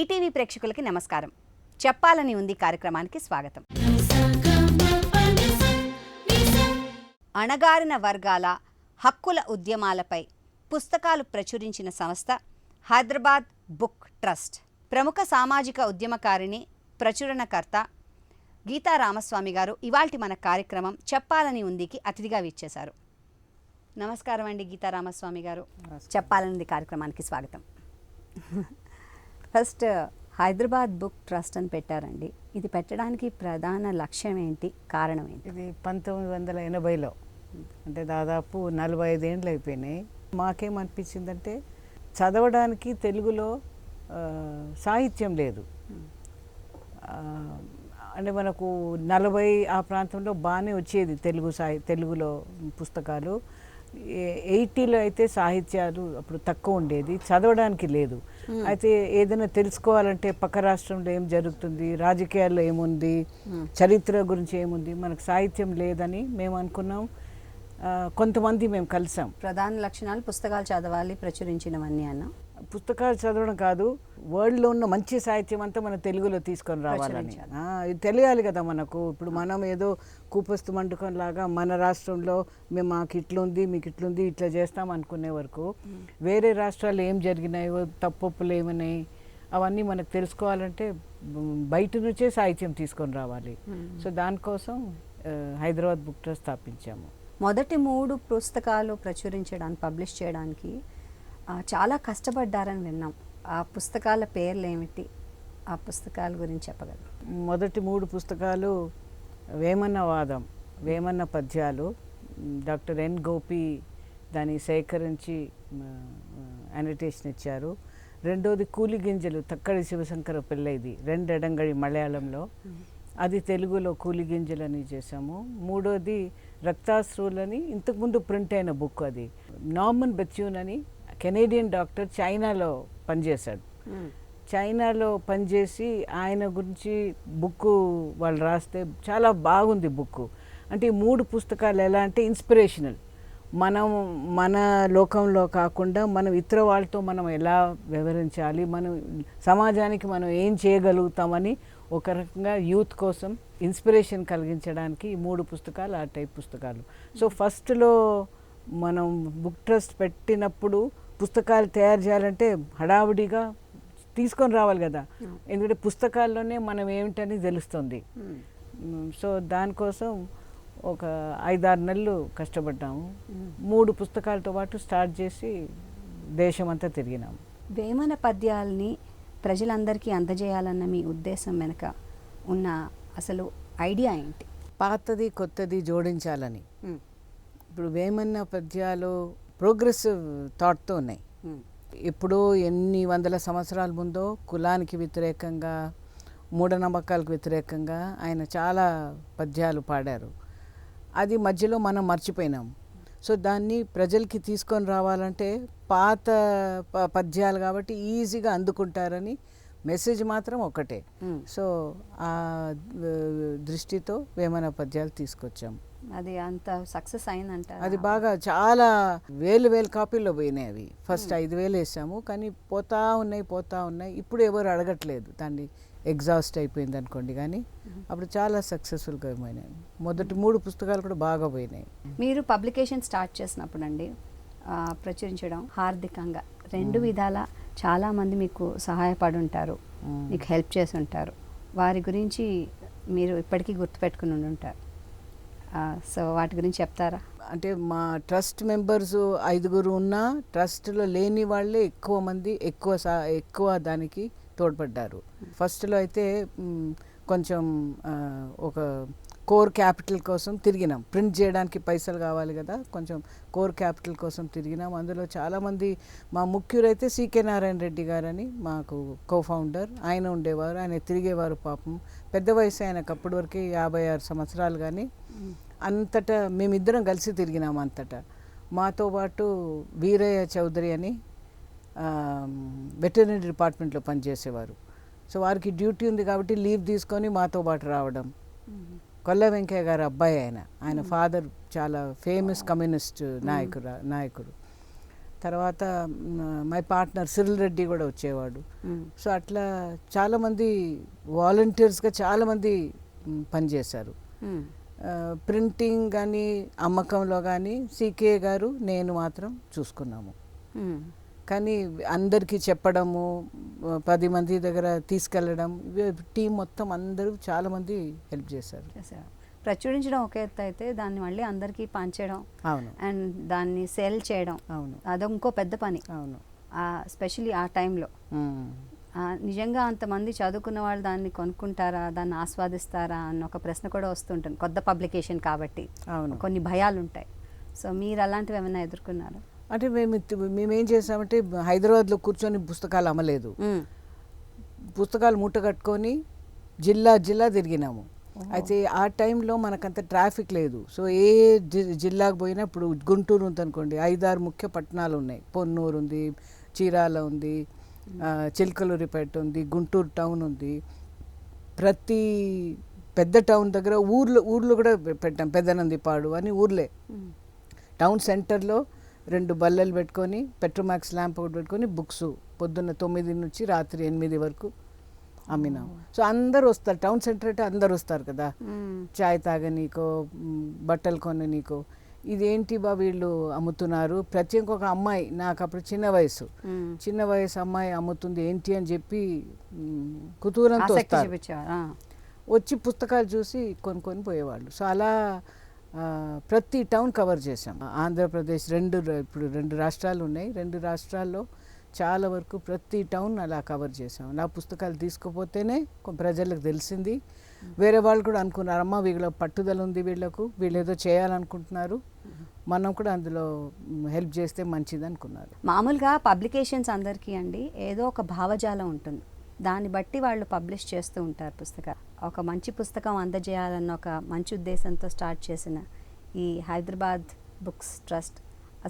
ETV ప్రేక్షకులకి నమస్కారం. చెప్పాలని ఉంది కార్యక్రమానికి స్వాగతం. అణగారిన వర్గాల హక్కుల ఉద్యమాలపై పుస్తకాలు ప్రచురించిన సంస్థ హైదరాబాద్ బుక్ ట్రస్ట్. ప్రముఖ సామాజిక ఉద్యమకారిణి, ప్రచురణకర్త గీతా రామస్వామి గారు ఇవాల్టి మన కార్యక్రమం చెప్పాలని ఉందికి అతిథిగా విచ్చేశారు. నమస్కారం అండి గీతా రామస్వామి గారు. చెప్పాలని ఉంది కార్యక్రమానికి స్వాగతం. ఫస్ట్ హైదరాబాద్ బుక్ ట్రస్ట్ అని పెట్టారండి. ఇది పెట్టడానికి ప్రధాన లక్ష్యం ఏంటి, కారణం ఏంటి? ఇది 1980లో, అంటే దాదాపు 45 ఏళ్ళు అయిపోయినాయి. మాకేమనిపించిందంటే చదవడానికి తెలుగులో సాహిత్యం లేదు. అంటే మనకు 40 ఆ ప్రాంతంలో బాగానే వచ్చేది తెలుగులో పుస్తకాలు. 80లో అయితే సాహిత్యాలు అప్పుడు తక్కువ ఉండేది, చదవడానికి లేదు. అయితే ఏదైనా తెలుసుకోవాలంటే పక్క రాష్ట్రంలో ఏం జరుగుతుంది, రాజకీయాల్లో ఏముంది, చరిత్ర గురించి ఏముంది, మనకు సాహిత్యం లేదని మేము అనుకున్నాం. కొంతమంది మేము కలిసాం. ప్రధాన లక్షణాలు పుస్తకాలు చదవాలి, ప్రచురించినవన్నీ అన్న. పుస్తకాలు చదవడం కాదు, వరల్డ్లో ఉన్న మంచి సాహిత్యం అంతా మన తెలుగులో తీసుకొని రావాలని. ఇది తెలియాలి కదా మనకు. ఇప్పుడు మనం ఏదో కూపస్తు మండుకం లాగా మన రాష్ట్రంలో మాకు ఇట్లుంది, మీకు ఇట్లుంది, ఇట్లా చేస్తాం అనుకునే వరకు వేరే రాష్ట్రాల్లో ఏం జరిగినాయో, తప్పులు ఏమన్నాయి, అవన్నీ మనకు తెలుసుకోవాలంటే బయట నుంచే సాహిత్యం తీసుకొని రావాలి. సో దానికోసం హైదరాబాద్ బుక్ ట్రస్ట్ స్థాపించాము. మొదటి 3 పుస్తకాలు ప్రచురించడానికి, పబ్లిష్ చేయడానికి చాలా కష్టపడ్డారని విన్నాం. ఆ పుస్తకాల పేర్లు ఏమిటి, ఆ పుస్తకాల గురించి చెప్పగలరు? మొదటి 3 పుస్తకాలు వేమన్న వాదం, వేమన్న పద్యాలు. డాక్టర్ ఎన్ గోపి దాన్ని సేకరించి అనోటేషన్ ఇచ్చారు. రెండోది కూలి గింజలు, తక్కడి శివశంకర పిల్లైది, 2 ఎడంగడి మలయాళంలో, అది తెలుగులో కూలి గింజలని చేసాము. మూడోది రక్తాశ్రువులని, ఇంతకుముందు ప్రింట్ అయిన బుక్. అది నార్మన్ బెత్యూన్ అని కెనేడియన్ డాక్టర్, చైనాలో పనిచేశాడు. చైనాలో పనిచేసి ఆయన గురించి బుక్ వాళ్ళు రాస్తే చాలా బాగుంది బుక్. అంటే ఈ 3 పుస్తకాలు ఎలా అంటే ఇన్స్పిరేషనల్. మనం మన లోకంలో కాకుండా మనం ఇతర వాళ్ళతో మనం ఎలా వ్యవహరించాలి, మనం సమాజానికి మనం ఏం చేయగలుగుతామని ఒక రకంగా యూత్ కోసం ఇన్స్పిరేషన్ కలిగించడానికి ఈ 3 పుస్తకాలు ఆ టైప్ పుస్తకాలు. సో ఫస్ట్లో మనం బుక్ ట్రస్ట్ పెట్టినప్పుడు పుస్తకాలు తయారు చేయాలంటే హడావుడిగా తీసుకొని రావాలి కదా, ఎందుకంటే పుస్తకాల్లోనే మనం ఏమిటని తెలుస్తుంది. సో దానికోసం ఒక 5-6 నెలలు కష్టపడ్డాము. 3 పుస్తకాలతో పాటు స్టార్ట్ చేసి దేశమంతా తిరిగినాము. వేమన పద్యాలని ప్రజలందరికీ అందజేయాలన్న మీ ఉద్దేశం వెనుక ఉన్న అసలు ఐడియా ఏంటి? పాతది కొత్తది జోడించాలని. ఇప్పుడు వేమన్న పద్యాలు ప్రోగ్రెసివ్ థాట్తో ఉన్నాయి. ఇప్పుడు ఎన్ని వందల సంవత్సరాల ముందో కులానికి వ్యతిరేకంగా, మూఢనమ్మకాలకు వ్యతిరేకంగా ఆయన చాలా పద్యాలు పాడారు. అది మధ్యలో మనం మర్చిపోయినాం. సో దాన్ని ప్రజలకి తీసుకొని రావాలంటే పాత పద్యాలు కాబట్టి ఈజీగా అందుకుంటారని మెసేజ్ మాత్రం ఒకటే. సో ఆ దృష్టితో వేమన పద్యాలు తీసుకొచ్చాం. అది అంత సక్సెస్ అయిందంట. అది బాగా చాలా వేలు కాపీల్లో పోయినాయి. అవి ఫస్ట్ 5,000 వేసాము, కానీ పోతా ఉన్నాయి. ఇప్పుడు ఎవరు అడగట్లేదు, దాన్ని ఎగ్జాస్ట్ అయిపోయింది అనుకోండి. కానీ అప్పుడు చాలా సక్సెస్ఫుల్గా పోయినాయి. మొదటి 3 పుస్తకాలు కూడా బాగా పోయినాయి. మీరు పబ్లికేషన్ స్టార్ట్ చేసినప్పుడు అండి, ప్రచురించడం హార్దికంగా 2 విధాల చాలామంది మీకు సహాయపడి ఉంటారు, మీకు హెల్ప్ చేసి ఉంటారు. వారి గురించి మీరు ఇప్పటికీ గుర్తుపెట్టుకుని ఉంటారు. సో వాటి గురించి చెప్తారా? అంటే మా ట్రస్ట్ మెంబర్స్ 5 ఉన్నా ట్రస్ట్లో లేని వాళ్ళే ఎక్కువ మంది ఎక్కువ దానికి తోడ్పడ్డారు. ఫస్ట్లో అయితే కొంచెం ఒక కోర్ క్యాపిటల్ కోసం తిరిగినాం. ప్రింట్ చేయడానికి పైసలు కావాలి కదా, కొంచెం కోర్ క్యాపిటల్ కోసం తిరిగినాం. అందులో చాలామంది, మా ముఖ్యురైతే సికే నారాయణ రెడ్డి గారని మాకు కో-ఫౌండర్, ఆయన ఉండేవారు. ఆయన తిరిగేవారు. పాపం పెద్ద వయసు ఆయనకు, అప్పటి వరకు 56 సంవత్సరాలు. కానీ అంతటా మేమిద్దరం కలిసి తిరిగినాం అంతటా. మాతో పాటు వీరయ్య చౌదరి అని వెటర్నరీ డిపార్ట్మెంట్లో పనిచేసేవారు. సో వారికి డ్యూటీ ఉంది కాబట్టి లీవ్ తీసుకొని మాతో పాటు రావడం. కొల్ల వెంకయ్య గారు అబ్బాయి ఆయన ఫాదర్ చాలా ఫేమస్ కమ్యూనిస్ట్ నాయకుడు. తర్వాత మై పార్ట్నర్ సిరిల్ రెడ్డి కూడా వచ్చేవాడు. సో అట్లా చాలామంది వాలంటీర్స్గా చాలామంది పనిచేశారు. ప్రింటింగ్ కానీ అమ్మకంలో కానీ సీకే గారు నేను మాత్రం చూసుకున్నాము. కానీ అందరికీ చెప్పడము, 10 మంది దగ్గర తీసుకెళ్ళడం, టీం మొత్తం అందరూ చాలామంది హెల్ప్ చేశారు. ప్రచురించడం ఒక ఎత్తు అయితే దాన్ని మళ్ళీ అందరికీ పంచడం, అవును, అండ్ దాన్ని సెల్ చేయడం, అవును, అది ఇంకో పెద్ద పని. అవును, స్పెషల్లీ ఆ టైంలో నిజంగా అంతమంది చదువుకున్న వాళ్ళు దాన్ని కొనుక్కుంటారా, దాన్ని ఆస్వాదిస్తారా అన్న ఒక ప్రశ్న కూడా వస్తుంటుంది. కొత్త పబ్లికేషన్ కాబట్టి అవును, కొన్ని భయాలు ఉంటాయి. సో మీరు అలాంటివి ఏమైనా ఎదుర్కొన్నారు? అంటే మేమేం చేసామంటే హైదరాబాద్లో కూర్చొని పుస్తకాలు అమ్మలేదు. పుస్తకాలు మూట కట్టుకొని జిల్లా జిల్లా తిరిగినాము. అయితే ఆ టైంలో మనకంత ట్రాఫిక్ లేదు. సో ఏ జిల్లాకు పోయినా, ఇప్పుడు గుంటూరు ఉందనుకోండి, 5-6 ముఖ్య పట్టణాలు ఉన్నాయి. పొన్నూరు ఉంది, చీరాల ఉంది, చిలకలూరిపేట ఉంది, గుంటూరు టౌన్ ఉంది. ప్రతి పెద్ద టౌన్ దగ్గర ఊర్లు కూడా పెట్టాం. పెద్దనందిపాడు అని ఊర్లే. టౌన్ సెంటర్లో 2 బల్లలు పెట్టుకొని, పెట్రోమాక్స్ ల్యాంప్ ఒకటి పెట్టుకొని బుక్స్ పొద్దున్న 9 నుంచి రాత్రి 8 వరకు అమ్మినాం. సో అందరు వస్తారు. టౌన్ సెంటర్ అంటే అందరు వస్తారు కదా, చాయ్ తాగనీకో, బట్టలు కొననీకో. ఇదేంటి బా వీళ్ళు అమ్ముతున్నారు, ప్రత్యేకంగా ఒక అమ్మాయి, నాకు అప్పుడు చిన్న వయసు అమ్మాయి అమ్ముతుంది ఏంటి అని చెప్పి కుతూహలంతో వస్తారు. వచ్చి పుస్తకాలు చూసి కొనుక్కొని పోయేవాళ్ళు. సో అలా ప్రతి టౌన్ కవర్ చేసాం. ఆంధ్రప్రదేశ్ ఇప్పుడు 2 రాష్ట్రాలు ఉన్నాయి. 2 రాష్ట్రాల్లో చాలా వరకు ప్రతి టౌన్ అలా కవర్ చేసాం. నా పుస్తకాలు తీసుకుపోతేనే ప్రజలకు తెలిసింది. వేరే వాళ్ళు కూడా అనుకున్నారు, అమ్మ వీళ్ళ పట్టుదల ఉంది, వీళ్ళు ఏదో చేయాలనుకుంటున్నారు, మనం కూడా అందులో హెల్ప్ చేస్తే మంచిది అనుకున్నారు. మామూలుగా పబ్లికేషన్స్ అందరికీ అండి ఏదో ఒక భావజాలం ఉంటుంది, దాన్ని బట్టి వాళ్ళు పబ్లిష్ చేస్తూ ఉంటారు పుస్తకాలు. ఒక మంచి పుస్తకం అందజేయాలన్న ఒక మంచి ఉద్దేశంతో స్టార్ట్ చేసిన ఈ హైదరాబాద్ బుక్స్ ట్రస్ట్,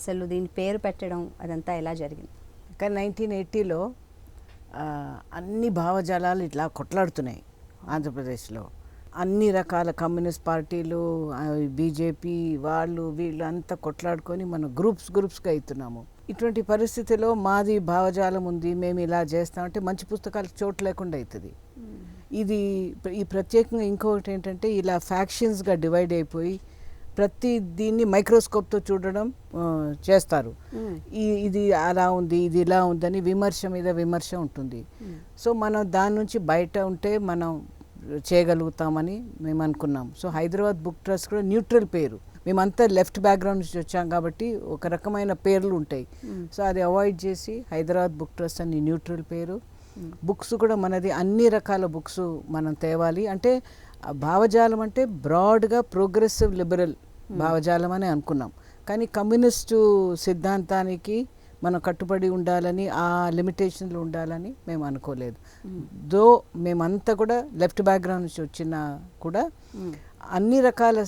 అసలు దీని పేరు పెట్టడం అదంతా ఎలా జరిగింది? కానీ 1980లో అన్ని భావజాలాలు ఇట్లా కొట్లాడుతున్నాయి ఆంధ్రప్రదేశ్లో. అన్ని రకాల కమ్యూనిస్ట్ పార్టీలు, బీజేపీ వీళ్ళు అంతా కొట్లాడుకొని మనం గ్రూప్స్గా అవుతున్నాము. ఇటువంటి పరిస్థితిలో మాది భావజాలం ఉంది, మేము ఇలా చేస్తామంటే మంచి పుస్తకాలకు చోటు లేకుండా అవుతుంది. ఈ ప్రత్యేకంగా ఇంకొకటి ఏంటంటే, ఇలా ఫ్యాక్షన్స్గా డివైడ్ అయిపోయి ప్రతి దీన్ని మైక్రోస్కోప్తో చూడడం చేస్తారు. ఇది అలా ఉంది, ఇది ఇలా ఉందని విమర్శ మీద విమర్శ ఉంటుంది. సో మనం దాని నుంచి బయట ఉంటే మనం చేయగలుగుతామని మేము అనుకున్నాం. సో హైదరాబాద్ బుక్ ట్రస్ట్ కూడా న్యూట్రల్ పేరు. మేమంతా లెఫ్ట్ బ్యాక్గ్రౌండ్ నుంచి వచ్చాం కాబట్టి ఒక రకమైన పేర్లు ఉంటాయి. సో అది అవాయిడ్ చేసి హైదరాబాద్ బుక్ ట్రస్ట్ అని న్యూట్రల్ పేరు. బుక్స్ కూడా మనది అన్ని రకాల బుక్స్ మనం తేవాలి. అంటే భావజాలం అంటే బ్రాడ్గా ప్రోగ్రెసివ్ లిబరల్ భావజాలం అని అనుకున్నాం. కానీ కమ్యూనిస్టు సిద్ధాంతానికి మనం కట్టుబడి ఉండాలని, ఆ లిమిటేషన్లు ఉండాలని మేము అనుకోలేదు. మేమంతా కూడా లెఫ్ట్ బ్యాక్గ్రౌండ్ నుంచి వచ్చినా కూడా అన్ని రకాల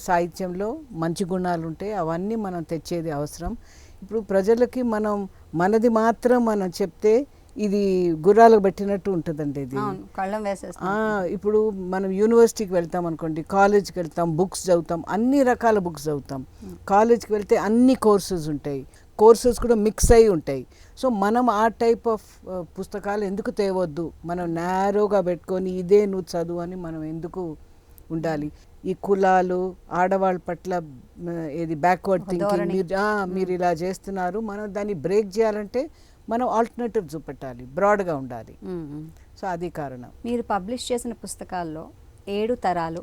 సాహిత్యంలో మంచి గుణాలు ఉంటాయి, అవన్నీ మనం తెచ్చేది అవసరం. ఇప్పుడు ప్రజలకి మనది మాత్రం మనం చెప్తే ఇది గుర్రాలకు పెట్టినట్టు ఉంటుందండి. ఇది కళ్ళం వేసేస్తాం. ఇప్పుడు మనం యూనివర్సిటీకి వెళ్తాం అనుకోండి, కాలేజ్కి వెళ్తాం, బుక్స్ చదువుతాం, అన్ని రకాల బుక్స్ చదువుతాం. కాలేజ్కి వెళ్తే అన్ని కోర్సెస్ ఉంటాయి, కోర్సెస్ కూడా మిక్స్ అయి ఉంటాయి. సో మనం ఆ టైప్ ఆఫ్ పుస్తకాలు ఎందుకు తేవద్దు? మనం నేరోగా పెట్టుకొని ఇదే నువ్వు చదువు అని మనం ఎందుకు ఉండాలి? ఈ కులాలు, ఆడవాళ్ళ పట్ల ఏది బ్యాక్వర్డ్ థింకింగ్, మీరు ఇలా చేస్తున్నారు, మనం దాన్ని బ్రేక్ చేయాలంటే మనం ఆల్టర్నేటివ్ చూపెట్టాలి, బ్రాడ్గా ఉండాలి. సో అది కారణం. మీరు పబ్లిష్ చేసిన పుస్తకాల్లో 7 తరాలు,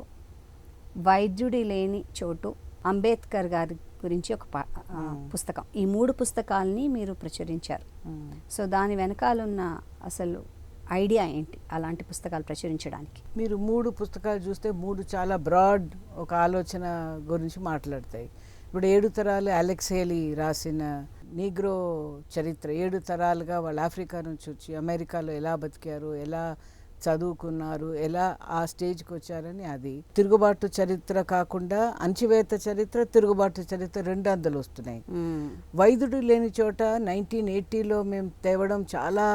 వైద్యుడి లేని చోటు, అంబేద్కర్ గారి గురించి ఒక పుస్తకం, ఈ 3 పుస్తకాలని మీరు ప్రచురించారు. సో దాని వెనకాలన్న అసలు ఐడియా ఏంటి అలాంటి పుస్తకాలు ప్రచురించడానికి? మీరు 3 పుస్తకాలు చూస్తే 3 చాలా బ్రాడ్ ఒక ఆలోచన గురించి మాట్లాడతాయి. ఇప్పుడు 7 తరాలు అలెక్స్ హేలీ రాసిన నీగ్రో చరిత్ర. 7 తరాలుగా వాళ్ళు ఆఫ్రికా నుంచి వచ్చి అమెరికాలో ఎలా బతికారు, ఎలా చదువుకున్నారు, ఎలా ఆ స్టేజ్కి వచ్చారని. అది తిరుగుబాటు చరిత్ర కాకుండా అణచివేత చరిత్ర, తిరుగుబాటు చరిత్ర 2 అందులో వస్తున్నాయి. వైద్యుడు లేని చోట 1980లో మేము తేవడం చాలా,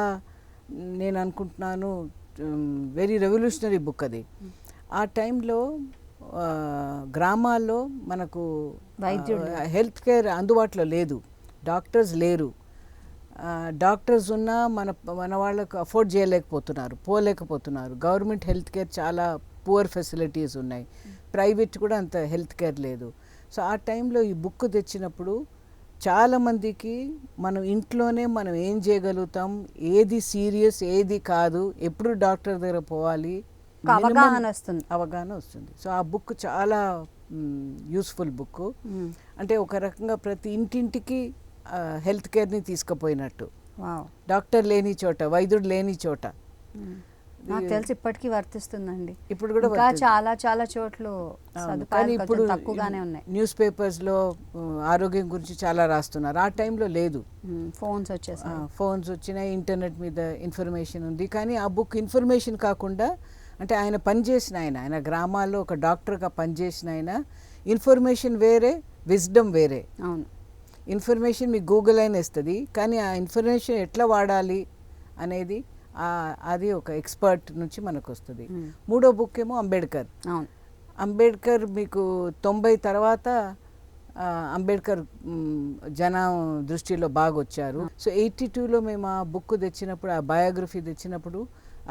నేను అనుకుంటున్నాను, వెరీ రెవల్యూషనరీ బుక్ అది. ఆ టైంలో గ్రామాల్లో మనకు హెల్త్ కేర్ అందుబాటులో లేదు, డాక్టర్స్ లేరు, డాక్టర్స్ ఉన్నా మన వాళ్ళకు అఫోర్డ్ చేయలేకపోతున్నారు, పోలేకపోతున్నారు. గవర్నమెంట్ హెల్త్ కేర్ చాలా పువర్ ఫెసిలిటీస్ ఉన్నాయి, ప్రైవేట్ కూడా అంత హెల్త్ కేర్ లేదు. సో ఆ టైంలో ఈ బుక్ తెచ్చినప్పుడు చాలామందికి మనం ఇంట్లోనే మనం ఏం చేయగలుగుతాం, ఏది సీరియస్ ఏది కాదు, ఎప్పుడు డాక్టర్ దగ్గర పోవాలి, అవగాహన వస్తుంది. సో ఆ బుక్ చాలా యూస్ఫుల్ బుక్. అంటే ఒక రకంగా ప్రతి ఇంటింటికి హెల్త్ కేర్ని తీసుకుపోయినట్టు. డాక్టర్ లేని చోట, వైద్యుడు లేని చోట. నాకు తెలిసి ఇప్పటికీ వర్తిస్తుందండి. ఇప్పుడు కూడా చాలా చాలా చోట్ల కానీ ఇప్పుడు తక్కువగానే ఉన్నాయి. న్యూస్ పేపర్స్లో ఆరోగ్యం గురించి చాలా రాస్తున్నారు. ఆ టైంలో లేదు, ఫోన్స్ వచ్చినాయి, ఇంటర్నెట్ మీద ఇన్ఫర్మేషన్ ఉంది. కానీ ఆ బుక్ ఇన్ఫర్మేషన్ కాకుండా, అంటే ఆయన పనిచేసిన ఆయన గ్రామాల్లో ఒక డాక్టర్గా పనిచేసిన ఆయన, ఇన్ఫర్మేషన్ వేరే, విజ్డమ్ వేరే. అవును, ఇన్ఫర్మేషన్ మీకు గూగుల్ అయినా ఇస్తుంది, కానీ ఆ ఇన్ఫర్మేషన్ ఎట్లా వాడాలి అనేది అది ఒక ఎక్స్పర్ట్ నుంచి మనకు వస్తుంది. మూడో బుక్ ఏమో అంబేద్కర్. అంబేద్కర్ మీకు 90 తర్వాత అంబేద్కర్ జనం దృష్టిలో బాగా వచ్చారు. సో 82లో మేము ఆ బుక్ తెచ్చినప్పుడు, ఆ బయోగ్రఫీ తెచ్చినప్పుడు,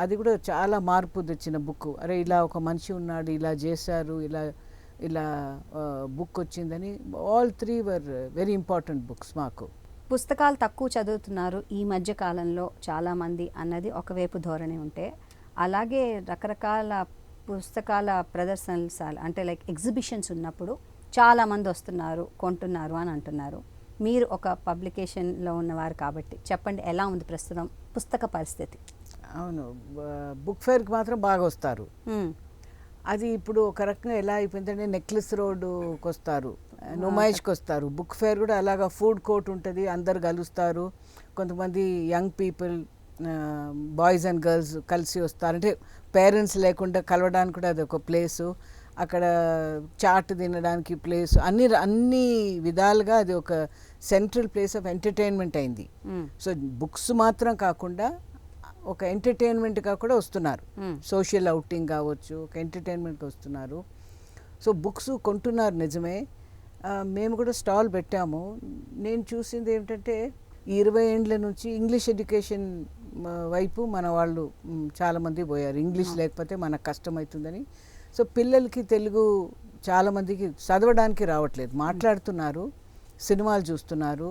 అది కూడా చాలా మార్పు తెచ్చిన బుక్. అరే ఇలా ఒక మనిషి ఉన్నాడు, ఇలా చేశారు, ఇలా బుక్ వచ్చిందని. All 3 were very important books మాకు. పుస్తకాలు తక్కువ చదువుతున్నారు ఈ మధ్య కాలంలో చాలామంది అన్నది ఒకవైపు ధోరణి ఉంటే, అలాగే రకరకాల పుస్తకాల ప్రదర్శనలు అంటే లైక్ ఎగ్జిబిషన్స్ ఉన్నప్పుడు చాలామంది వస్తున్నారు, కొంటున్నారు అని అంటున్నారు. మీరు ఒక పబ్లికేషన్లో ఉన్నవారు కాబట్టి చెప్పండి, ఎలా ఉంది ప్రస్తుతం పుస్తక పరిస్థితి? అవును, బుక్ ఫేర్కి మాత్రం బాగా వస్తారు. అది ఇప్పుడు ఒక రకంగా ఎలా అయిపోయిందంటే నెక్లెస్ రోడ్డుకి వస్తారు, నుమాయిష్కి వస్తారు. బుక్ ఫేర్ కూడా అలాగా ఫుడ్ కోర్ట్ ఉంటుంది, అందరు కలుస్తారు. కొంతమంది young people, boys and girls కలిసి వస్తారు. అంటే పేరెంట్స్ లేకుండా కలవడానికి కూడా అది ఒక ప్లేసు. అక్కడ చాట్ తినడానికి ప్లేస్, అన్ని విధాలుగా అది ఒక సెంట్రల్ ప్లేస్ ఆఫ్ ఎంటర్టైన్మెంట్ అయింది. సో బుక్స్ మాత్రం కాకుండా ఒక ఎంటర్టైన్మెంట్గా కూడా వస్తున్నారు. సోషల్ అవుటింగ్ కావచ్చు, ఒక ఎంటర్టైన్మెంట్కి వస్తున్నారు. సో బుక్స్ కొంటున్నారు నిజమే. మేము కూడా స్టాల్ పెట్టాము. నేను చూసింది ఏమిటంటే 20 ఏండ్ల నుంచి ఇంగ్లీష్ ఎడ్యుకేషన్ వైపు మన వాళ్ళు చాలామంది పోయారు. ఇంగ్లీష్ లేకపోతే మనకు కష్టమవుతుందని. సో పిల్లలకి తెలుగు చాలామందికి చదవడానికి రావట్లేదు, మాట్లాడుతున్నారు, సినిమాలు చూస్తున్నారు,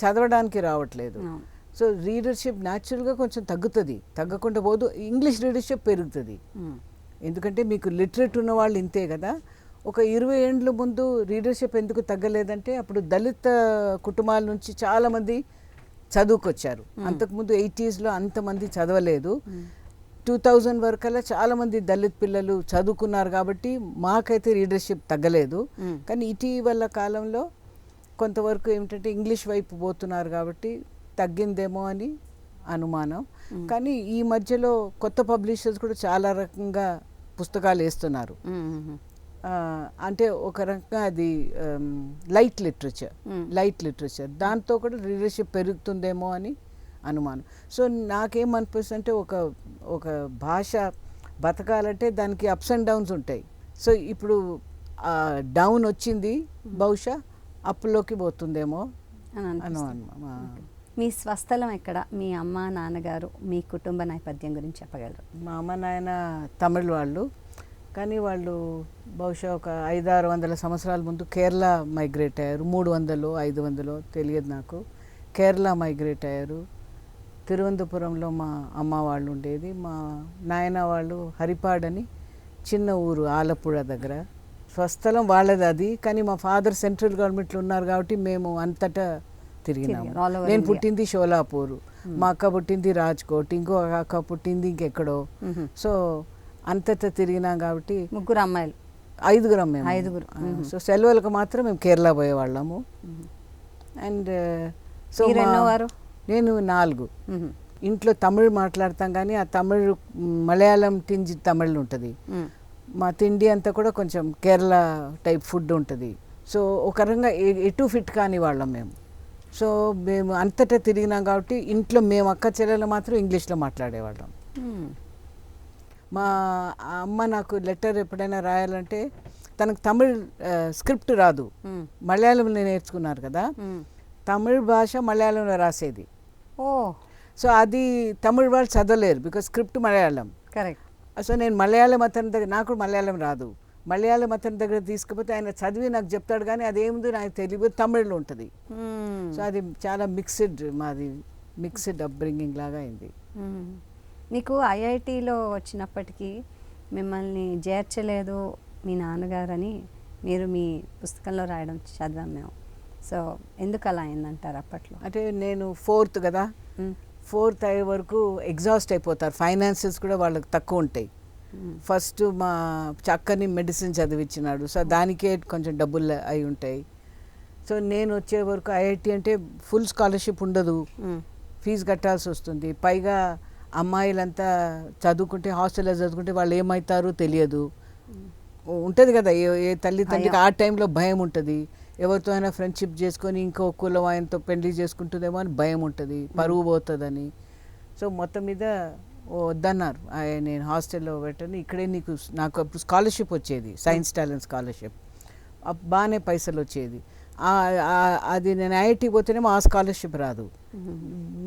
చదవడానికి రావట్లేదు. సో రీడర్షిప్ న్యాచురల్గా కొంచెం తగ్గుతుంది, తగ్గకుండా పోదు. ఇంగ్లీష్ రీడర్షిప్ పెరుగుతుంది, ఎందుకంటే మీకు లిటరేట్ ఉన్న వాళ్ళు ఇంతే కదా. ఒక 20 ఏండ్ల ముందు రీడర్షిప్ ఎందుకు తగ్గలేదంటే అప్పుడు దళిత కుటుంబాల నుంచి చాలామంది చదువుకొచ్చారు. అంతకుముందు 80sలో అంతమంది చదవలేదు. 2000 వరకల్లా చాలామంది దళిత పిల్లలు చదువుకున్నారు కాబట్టి మాకైతే రీడర్షిప్ తగ్గలేదు. కానీ ఇటీవల కాలంలో కొంతవరకు ఏమిటంటే ఇంగ్లీష్ వైపు పోతున్నారు కాబట్టి తగ్గిందేమో అని అనుమానం. కానీ ఈ మధ్యలో కొత్త పబ్లిషర్స్ కూడా చాలా రకంగా పుస్తకాలు వేస్తున్నారు. అంటే ఒక రకంగా అది లైట్ లిటరేచర్, దాంతో కూడా రీడర్షిప్ పెరుగుతుందేమో అని అనుమానం. సో నాకేమనిపిస్తుంది అంటే ఒక భాష బతకాలంటే దానికి అప్స్ అండ్ డౌన్స్ ఉంటాయి. సో ఇప్పుడు డౌన్ వచ్చింది, బహుశా అప్పులోకి పోతుందేమో అనుమానం. మీ స్వస్థలం ఎక్కడ? మీ అమ్మ నాన్నగారు, మీ కుటుంబ నేపథ్యం గురించి చెప్పగలరు? మా అమ్మ నాయన తమిళ్ వాళ్ళు, కానీ వాళ్ళు బహుశా ఒక 500-600 సంవత్సరాల ముందు కేరళ మైగ్రేట్ అయ్యారు. 300 500 తెలియదు నాకు. కేరళ మైగ్రేట్ అయ్యారు. తిరువనంతపురంలో మా అమ్మ వాళ్ళు ఉండేది. మా నాయన వాళ్ళు హరిపాడని చిన్న ఊరు ఆలప్పుడ దగ్గర. స్వస్థలం వాళ్ళది అది, కానీ మా ఫాదర్ సెంట్రల్ గవర్నమెంట్లో ఉన్నారు కాబట్టి మేము అంతటా తిరిగినాము. నేను పుట్టింది షోలాపూర్, మా అక్క పుట్టింది రాజ్కోట్, ఇంకో అక్క పుట్టింది ఇంకెక్కడో. సో అంతటా తిరిగినాం కాబట్టి. 3 అమ్మాయిలు, 5 మేము. సో సెలవులకు మాత్రం మేము కేరళ పోయేవాళ్ళము. అండ్ సో నేను 4. ఇంట్లో తమిళ్ మాట్లాడతాం, కానీ ఆ తమిళ్ మలయాళం టింజ్ తమిళ్ ఉంటుంది. మా తిండి అంతా కూడా కొంచెం కేరళ టైప్ ఫుడ్ ఉంటుంది. సో ఒక రకంగా ఎటు ఫిట్ కాని వాళ్ళం మేము. సో మేము అంతటా తిరిగినాం కాబట్టి ఇంట్లో మేము అక్క చెల్లెలు మాత్రం ఇంగ్లీష్లో మాట్లాడేవాళ్ళం. మా అమ్మ నాకు లెటర్ ఎప్పుడైనా రాయాలంటే తనకు తమిళ్ స్క్రిప్ట్ రాదు, మలయాళంలో నేర్చుకున్నారు కదా. తమిళ భాష మలయాళంలో రాసేది. ఓ సో అది తమిళ వాళ్ళు చదవలేరు because script Malayalam. Correct. So నేను మలయాళం అతని దగ్గర, నాకు కూడా మలయాళం రాదు, మలయాళం అతని దగ్గర తీసుకుపోతే ఆయన చదివి నాకు చెప్తాడు, కానీ అదేముందో నాకు తెలియదు, తమిళ్లో ఉంటుంది. సో అది చాలా మాది మిక్స్డ్ అప్బ్రింగింగ్ లాగా అయింది. మీకు ఐఐటిలో వచ్చినప్పటికీ మిమ్మల్ని చేర్చలేదు మీ నాన్నగారని మీరు మీ పుస్తకంలో రాయడం చదివాం మేము. సో ఎందుకు అలా అయిందంటారు అప్పట్లో? అంటే నేను 4th కదా, 4th అయ్యే వరకు ఎగ్జాస్ట్ అయిపోతారు, ఫైనాన్సెస్ కూడా వాళ్ళకి తక్కువ ఉంటాయి. ఫస్ట్ మా చక్కని మెడిసిన్ చదివించినాడు, సో దానికే కొంచెం డబ్బులు అయి ఉంటాయి. సో నేను వచ్చే వరకు ఐఐటి అంటే ఫుల్ స్కాలర్షిప్ ఉండదు, ఫీజు కట్టాల్సి వస్తుంది. పైగా అమ్మాయిలంతా చదువుకుంటే, హాస్టల్లో చదువుకుంటే వాళ్ళు ఏమవుతారో తెలియదు. ఉంటుంది కదా ఏ తల్లిదండ్రికి ఆ టైంలో భయం ఉంటుంది, ఎవరితో అయినా ఫ్రెండ్షిప్ చేసుకొని ఇంకో కులం ఆయనతో పెళ్లి చేసుకుంటుందేమో అని భయం ఉంటుంది, పరువు పోతుందని. సో మొత్తం మీద వద్దన్నారు, నేను హాస్టల్లో పెట్టను, ఇక్కడే నాకు అప్పుడు స్కాలర్షిప్ వచ్చేది, సైన్స్ టాలెంట్ స్కాలర్షిప్, బాగానే పైసలు వచ్చేది. అది నేను ఐఐటి పోతేనేమో ఆ స్కాలర్షిప్ రాదు,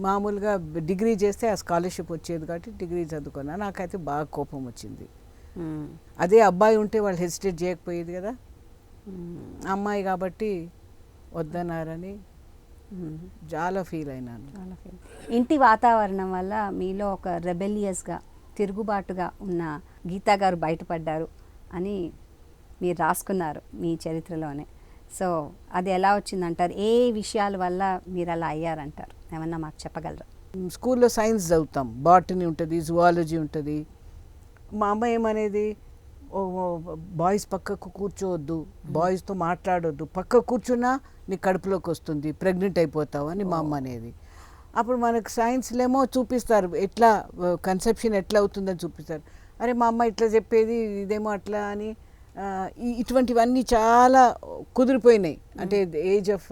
మామూలుగా డిగ్రీ చేస్తే ఆ స్కాలర్షిప్ వచ్చేది, కాబట్టి డిగ్రీ చదువుకున్నా. నాకైతే బాగా కోపం వచ్చింది. అదే అబ్బాయి ఉంటే వాళ్ళు హెసిటేట్ చేయకపోయేది కదా, అమ్మాయి కాబట్టి వద్దన్నారని చాలా ఫీల్ అయినాను. ఇంటి వాతావరణం వల్ల మీలో ఒక రెబెలియస్గా, తిరుగుబాటుగా ఉన్న గీతా గారు బయటపడ్డారు అని మీరు రాసుకున్నారు మీ చరిత్రలోనే. సో అది ఎలా వచ్చిందంటారు? ఏ విషయాల వల్ల మీరు అలా అయ్యారంటారు? ఏమన్నా మాకు చెప్పగలరా? స్కూల్లో సైన్స్ చదువుతాం, బాటనీ ఉంటుంది, జువాలజీ ఉంటుంది. మా అమ్మ ఏమనేది, బాయ్స్ పక్కకు కూర్చోవద్దు, బాయ్స్తో మాట్లాడొద్దు, పక్క కూర్చున్నా నీ కడుపులోకి వస్తుంది, ప్రెగ్నెంట్ అయిపోతావు అని మా అమ్మ అనేది. అప్పుడు మనకు సైన్స్లేమో చూపిస్తారు, ఎట్లా కన్సెప్షన్ ఎట్లా అవుతుందని చూపిస్తారు. అరే మా అమ్మ ఇట్లా చెప్పేది, ఇదేమో అట్లా అని. ఇటువంటివన్నీ చాలా కుదిరిపోయినాయి. అంటే ఏజ్ ఆఫ్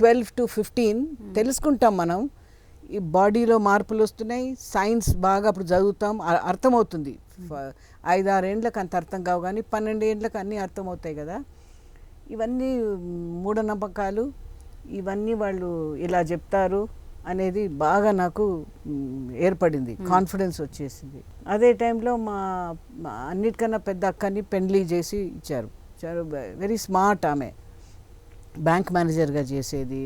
12 to 15 తెలుసుకుంటాం మనం, ఈ బాడీలో మార్పులు వస్తున్నాయి, సైన్స్ బాగా అప్పుడు చదువుతాం, అర్థమవుతుంది. 5-6 ఏండ్లకు అంత అర్థం కావు, కానీ 12 ఏండ్లకు అన్నీ అర్థమవుతాయి కదా. ఇవన్నీ మూఢనమ్మకాలు, ఇవన్నీ వాళ్ళు ఇలా చెప్తారు అనేది బాగా నాకు ఏర్పడింది, కాన్ఫిడెన్స్ వచ్చేసింది. అదే టైంలో మా అన్నిటికన్నా పెద్ద అక్కని పెళ్లి చేసి ఇచ్చారు. వెరీ స్మార్ట్ ఆమె, బ్యాంక్ మేనేజర్గా చేసేది.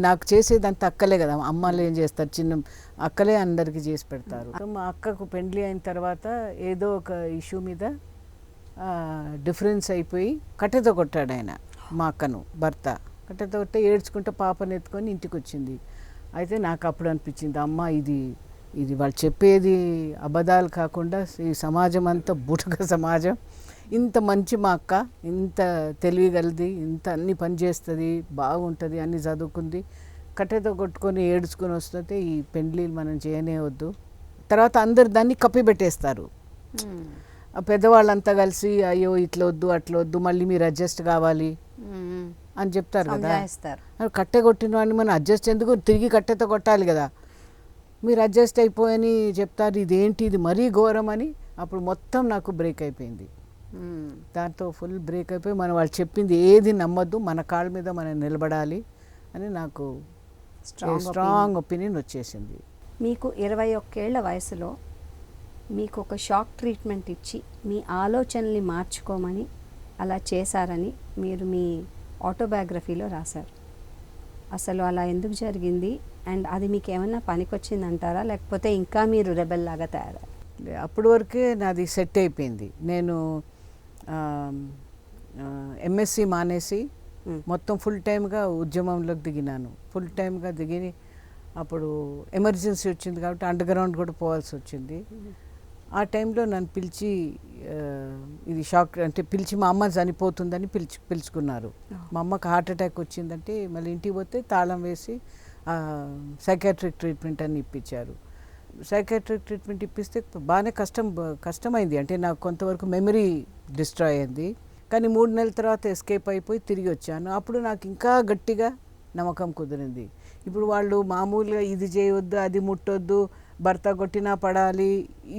నాకు చేసేది అంత అక్కలే కదా, అమ్మాళ్ళు ఏం చేస్తారు, చిన్న అక్కలే అందరికీ చేసి పెడతారు. మా అక్కకు పెళ్లి అయిన తర్వాత ఏదో ఒక ఇష్యూ మీద డిఫరెన్స్ అయిపోయి కట్టెతో కొట్టాడు ఆయన మా అక్కను, భర్త కట్టెతో కొట్టే ఏడ్చుకుంటే పాపను ఎత్తుకొని ఇంటికి వచ్చింది. అయితే నాకు అప్పుడు అనిపించింది, అమ్మ ఇది వాళ్ళు చెప్పేది అబద్ధాలు కాకుండా ఈ సమాజం అంతా బుటక సమాజం, ఇంత మంచి మా అక్క, ఇంత తెలివిగలది, ఇంత అన్ని పని చేస్తుంది, బాగుంటుంది, అన్ని చదువుకుంది, కట్టెతో కొట్టుకొని ఏడ్చుకొని వస్తుంటే ఈ పెండ్లీలు మనం చేయనే వద్దు. తర్వాత అందరు దాన్ని కప్పిపెట్టేస్తారు, పెద్దవాళ్ళంతా కలిసి అయ్యో ఇట్లా వద్దు అట్లా వద్దు, మళ్ళీ మీరు అడ్జస్ట్ కావాలి అని చెప్తారు కదా. కట్టె కొట్టిన వాడిని మనం అడ్జస్ట్ ఎందుకు, తిరిగి కట్టెతో కొట్టాలి కదా, మీరు అడ్జస్ట్ అయిపోయని చెప్తారు. ఇదేంటి, ఇది మరీ ఘోరం అని. అప్పుడు మొత్తం నాకు బ్రేక్ అయిపోయింది, దాంతో ఫుల్ బ్రేక్ అయిపోయి మనం వాళ్ళు చెప్పింది ఏది నమ్మద్దు, మన కాళ్ళ మీద మనం నిలబడాలి అని నాకు స్ట్రాంగ్ ఒపీనియన్ వచ్చేసింది. మీకు 21 ఏళ్ల వయసులో మీకు ఒక షాక్ ట్రీట్మెంట్ ఇచ్చి మీ ఆలోచనల్ని మార్చుకోమని అలా చేశారని మీరు మీ ఆటోబయోగ్రఫీలో రాశారు. అసలు అలా ఎందుకు జరిగింది, అండ్ అది మీకు ఏమన్నా పనికొచ్చిందంటారా, లేకపోతే ఇంకా మీరు రెబెల్ లాగా తయారయ్యారు? అప్పటి వరకే నాది సెట్ అయిపోయింది. నేను ఎంఎస్సి మానేసి మొత్తం ఫుల్ టైమ్గా ఉద్యమంలోకి దిగినాను. ఫుల్ టైమ్గా దిగి అప్పుడు ఎమర్జెన్సీ వచ్చింది కాబట్టి అండర్ గ్రౌండ్ కూడా పోవాల్సి వచ్చింది. ఆ టైంలో నన్ను పిలిచి ఇది షాక్ అంటే పిలిచి మా అమ్మ చనిపోతుందని పిలుచుకున్నారు. మా అమ్మకి హార్ట్ అటాక్ వచ్చిందంటే మళ్ళీ ఇంటికి పోతే తాళం వేసి సైకాట్రిక్ ట్రీట్మెంట్ అని ఇప్పించారు. సైకాట్రిక్ ట్రీట్మెంట్ ఇప్పిస్తే బాగానే కష్టమైంది, అంటే నాకు కొంతవరకు మెమరీ డిస్ట్రాయ్ అయింది. కానీ 3 నెలల తర్వాత ఎస్కేప్ అయిపోయి తిరిగి వచ్చాను. అప్పుడు నాకు ఇంకా గట్టిగా నమ్మకం కుదిరింది. ఇప్పుడు వాళ్ళు మామూలుగా ఇది చేయవద్దు, అది ముట్టొద్దు, భర్త కొట్టినా పడాలి,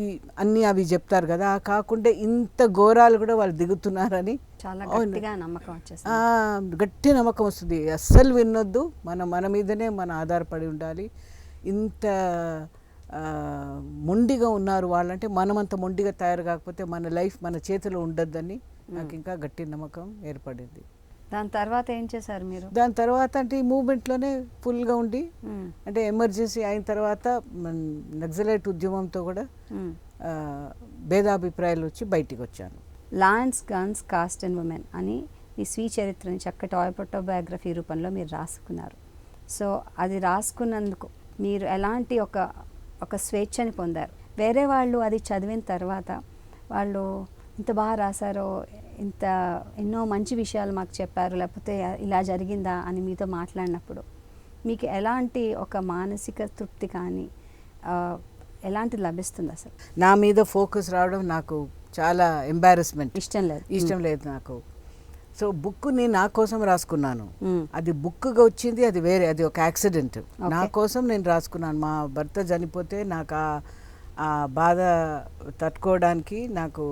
ఈ అన్నీ అవి చెప్తారు కదా. కాకుండా ఇంత ఘోరాలు కూడా వాళ్ళు దిగుతున్నారని చాలా గట్టిగా నమ్మకం వచ్చేసింది. గట్టి నమ్మకం వస్తుంది. అస్సలు వినొద్దు, మన మీదనే మన ఆధారపడి ఉండాలి. ఇంత మొండిగా ఉన్నారు వాళ్ళంటే, మనమంత మొండిగా తయారు కాకపోతే మన లైఫ్ మన చేతిలో ఉండొద్దని నాకు ఇంకా గట్టి నమ్మకం ఏర్పడింది. దాని తర్వాత ఏం చేశారు మీరు? దాని తర్వాత అంటే ఈ మూవ్మెంట్లోనే ఫుల్గా ఉండి, అంటే ఎమర్జెన్సీ అయిన తర్వాత నక్సలైట్ ఉద్యమంతో కూడా భేదాభిప్రాయాలు వచ్చి బయటికి వచ్చాను. Lance, guns, cost and women అని ఈ స్వీ చరిత్రని చక్కటి ఆటోబయోగ్రఫీ రూపంలో మీరు రాసుకున్నారు. సో అది రాసుకున్నందుకు మీరు ఎలాంటి ఒక స్వేచ్ఛని పొందారు? వేరే వాళ్ళు అది చదివిన తర్వాత వాళ్ళు ఇంత బాగా రాశారో, ఇంత ఎన్నో మంచి విషయాలు మాకు చెప్పారు, లేకపోతే ఇలా జరిగిందా అని మీతో మాట్లాడినప్పుడు మీకు ఎలాంటి ఒక మానసిక తృప్తి కానీ ఎలాంటిది లభిస్తుంది? అసలు నా మీద ఫోకస్ రావడం నాకు చాలా ఎంబారస్మెంట్, ఇష్టం లేదు నాకు. సో బుక్ నేను నా కోసం రాసుకున్నాను. అది బుక్గా వచ్చింది, అది వేరే, అది ఒక యాక్సిడెంట్. నా కోసం నేను రాసుకున్నాను. మా భర్త చనిపోతే నాకు ఆ బాధ తట్టుకోవడానికి నాకు